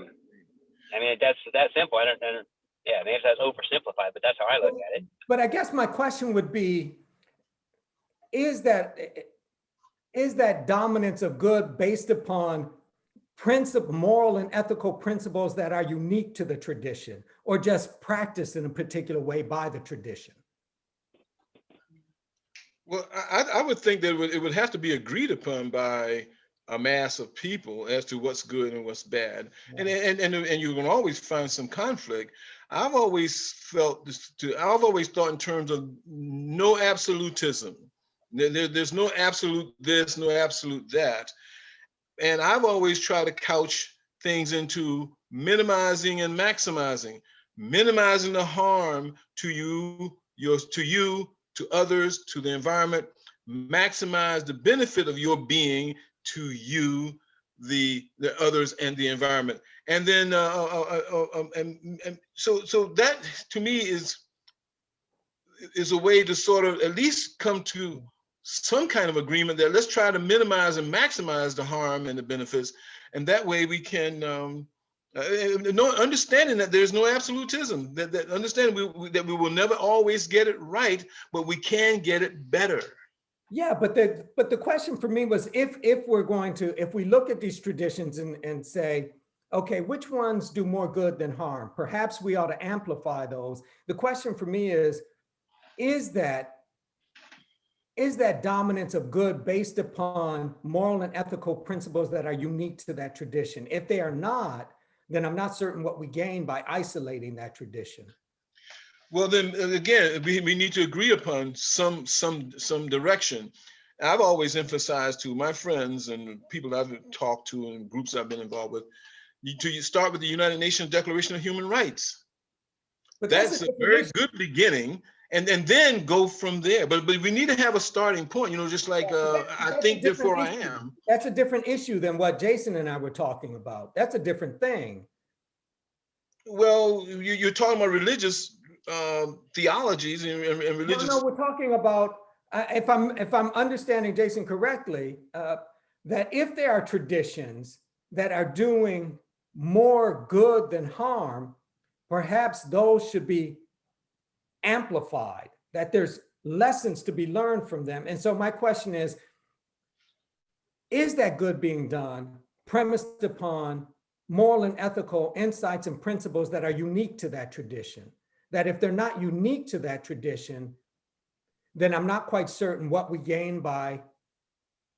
mean, that's that simple. I don't yeah, maybe that's oversimplified, but that's how I look at it. But I guess my question would be, is that dominance of good based upon moral and ethical principles that are unique to the tradition, or just practiced in a particular way by the tradition? Well, I would think that it would have to be agreed upon by a mass of people as to what's good and what's bad, and you're going to always find some conflict. I've always felt I've always thought in terms of no absolutism. There's no absolute this, no absolute that, and I've always tried to couch things into minimizing and maximizing, minimizing the harm to you, to others, to the environment, maximize the benefit of your being to you, the others, and the environment. And then, so that to me is a way to sort of at least come to some kind of agreement that let's try to minimize and maximize the harm and the benefits. And that way we can, understanding that there's no absolutism, that understanding that we will never always get it right, but we can get it better. Yeah, but the question for me was, if we look at these traditions and say, okay, which ones do more good than harm? Perhaps we ought to amplify those. The question for me is that dominance of good based upon moral and ethical principles that are unique to that tradition? If they are not, then I'm not certain what we gain by isolating that tradition. Well, then again, we need to agree upon some direction. I've always emphasized to my friends and people I've talked to and groups I've been involved with, you start with the United Nations Declaration of Human Rights. But that's a very good beginning, and then go from there. But we need to have a starting point, just like I think therefore I am. That's a different issue than what Jason and I were talking about. That's a different thing. Well, you're talking about religious theologies and religious. No, we're talking about, if I'm understanding Jason correctly, that if there are traditions that are doing more good than harm, perhaps those should be amplified, that there's lessons to be learned from them. And so my question is that good being done premised upon moral and ethical insights and principles that are unique to that tradition? That if they're not unique to that tradition, then I'm not quite certain what we gain by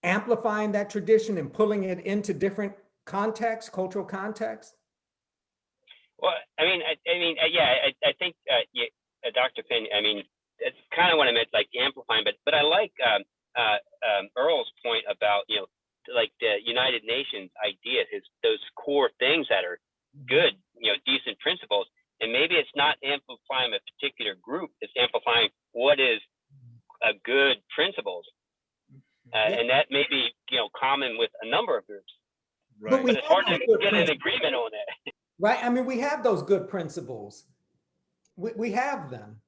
amplifying that tradition and pulling it into different contexts, cultural contexts. Well, I think Dr. Pinn, that's kind of what I meant, like amplifying, but I like Earl's point about, like the United Nations idea, those core things that are good, decent principles. And maybe it's not amplifying a particular group, it's amplifying what is a good principles. And that may be, common with a number of groups. Right. But it's hard to get an agreement on that. Right. I mean, we have those good principles. We have them.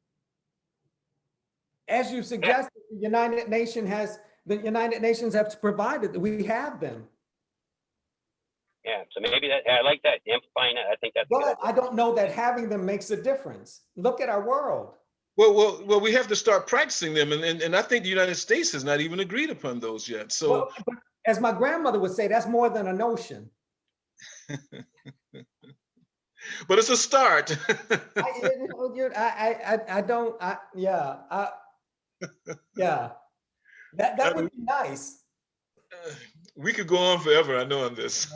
As you suggested, the United Nations has provided that we have them. Yeah, so maybe I like that, amplifying that. I think that's. But I don't know that having them makes a difference. Look at our world. Well, we have to start practicing them, and I think the United States has not even agreed upon those yet. So, but as my grandmother would say, that's more than a notion. But it's a start. That would be nice. We could go on forever, I know, on this.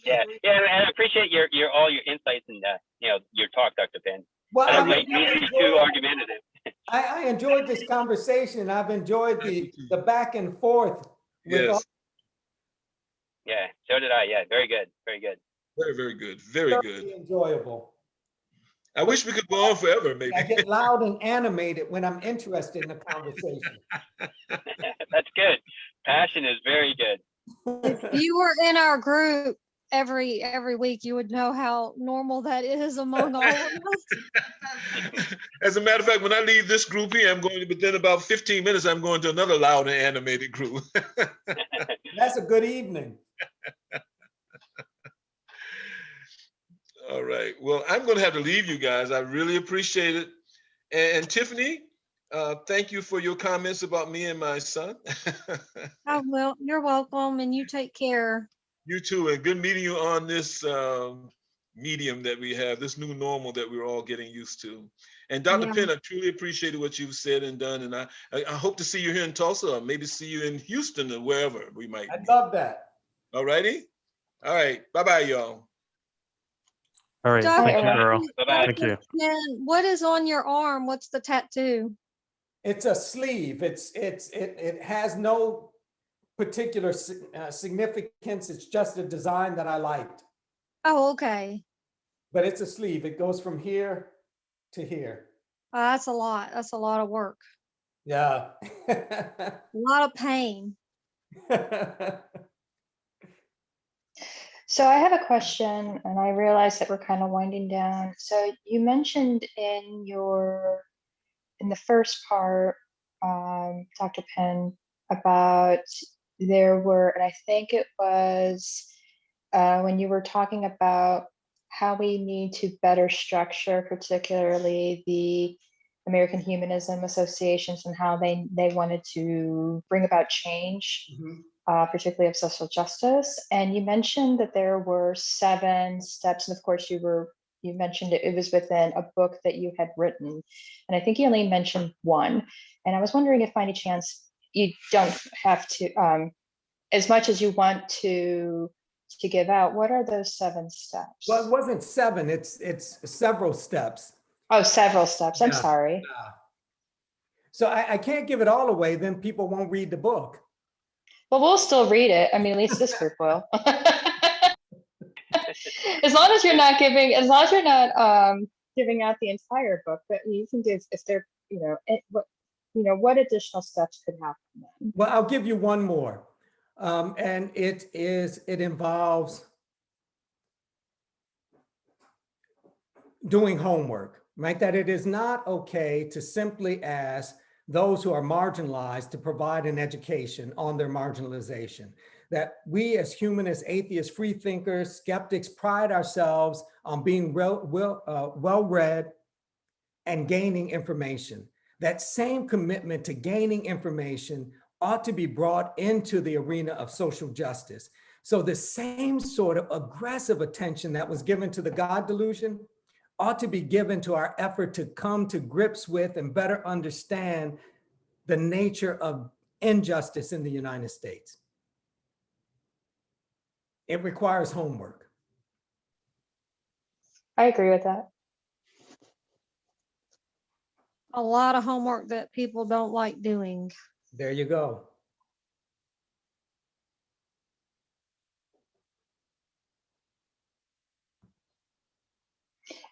Yeah, and I appreciate all your insights and your talk, Dr. Pinn. Well, I don't mean to be too argumentative. I enjoyed this conversation. I've enjoyed the back and forth. Yes. Yeah, so did I. Yeah, very good, very good. Very, very good, very good. Enjoyable. I wish we could go on forever, maybe. I get loud and animated when I'm interested in the conversation. That's good. Passion is very good. If you were in our group every week, you would know how normal that is among all of us. As a matter of fact, when I leave this group here, I'm going to, within about 15 minutes, I'm going to another loud and animated group. That's a good evening. All right. Well, I'm going to have to leave you guys. I really appreciate it. And Tiffany, thank you for your comments about me and my son. Oh, well, you're welcome, and you take care. You too, and good meeting you on this medium that we have, this new normal that we're all getting used to. And Dr. Yeah. Pinn, I truly appreciated what you've said and done, and I hope to see you here in Tulsa, or maybe see you in Houston or wherever we might I'd be. love that. All righty? All right, bye-bye, y'all. All right. Dr. Thank you, Earl. Bye-bye. Thank you. And what is on your arm? What's the tattoo? It's a sleeve. It has no particular significance. It's just a design that I liked. Oh, okay. But it's a sleeve. It goes from here to here. That's a lot. That's a lot of work. Yeah. A lot of pain. So I have a question, and I realize that we're kind of winding down. So you mentioned in the first part, Dr. Pinn, about there were, and I think it was when you were talking about how we need to better structure, particularly the American Humanism associations and how they wanted to bring about change. Particularly of social justice. And you mentioned that there were 7 steps. And of course you mentioned it was within a book that you had written. And I think you only mentioned 1. And I was wondering if by any chance you don't have to, as much as you want to give out, what are those 7 steps? Well, it wasn't 7, it's several steps. Oh, several steps. I'm sorry. So I can't give it all away, then people won't read the book. Well, we'll still read it. I mean, at least this group will. As long as you're not giving out the entire book, but you can do if there, what additional steps could happen then? Well, I'll give you one more. And it involves doing homework, right? That it is not okay to simply ask those who are marginalized to provide an education on their marginalization. That we as humanists, atheists, free thinkers, skeptics pride ourselves on being well-read and gaining information. That same commitment to gaining information ought to be brought into the arena of social justice. So the same sort of aggressive attention that was given to the God delusion ought to be given to our effort to come to grips with and better understand the nature of injustice in the United States. It requires homework. I agree with that. A lot of homework that people don't like doing. There you go.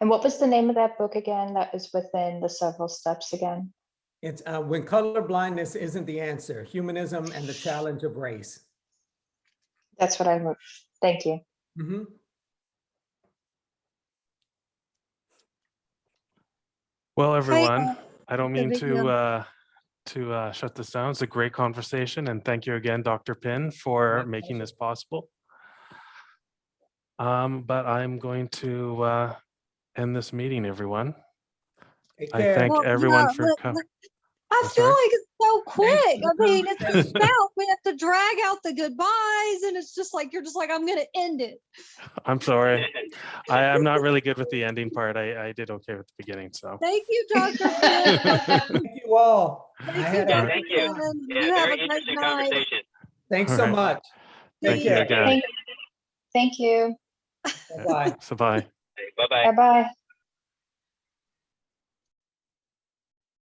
And what was the name of that book again that is within the several steps again? It's When Colorblindness Isn't the Answer, Humanism and the Challenge of Race. That's what I wrote. Thank you. Mm-hmm. Well, everyone, I don't mean big to shut this down. It's a great conversation, and thank you again, Dr. Pinn, for making this possible. But I'm going to end this meeting, everyone. I thank everyone for coming. I feel like it's so quick. I mean, it's conversation. just about, we have to drag out the goodbyes, and it's just like, you're just like, I'm going to end it. I'm sorry. I'm not really good with the ending part. I did okay with the beginning, so. Thank you, Dr. Pinn. Thank you all. Thank you, Dr. Thank you. Pinn. Yeah, You have very a great interesting night. conversation. Thanks All so right. much. Thank you again. Thank you. Bye-bye. So bye. Bye-bye. Bye-bye.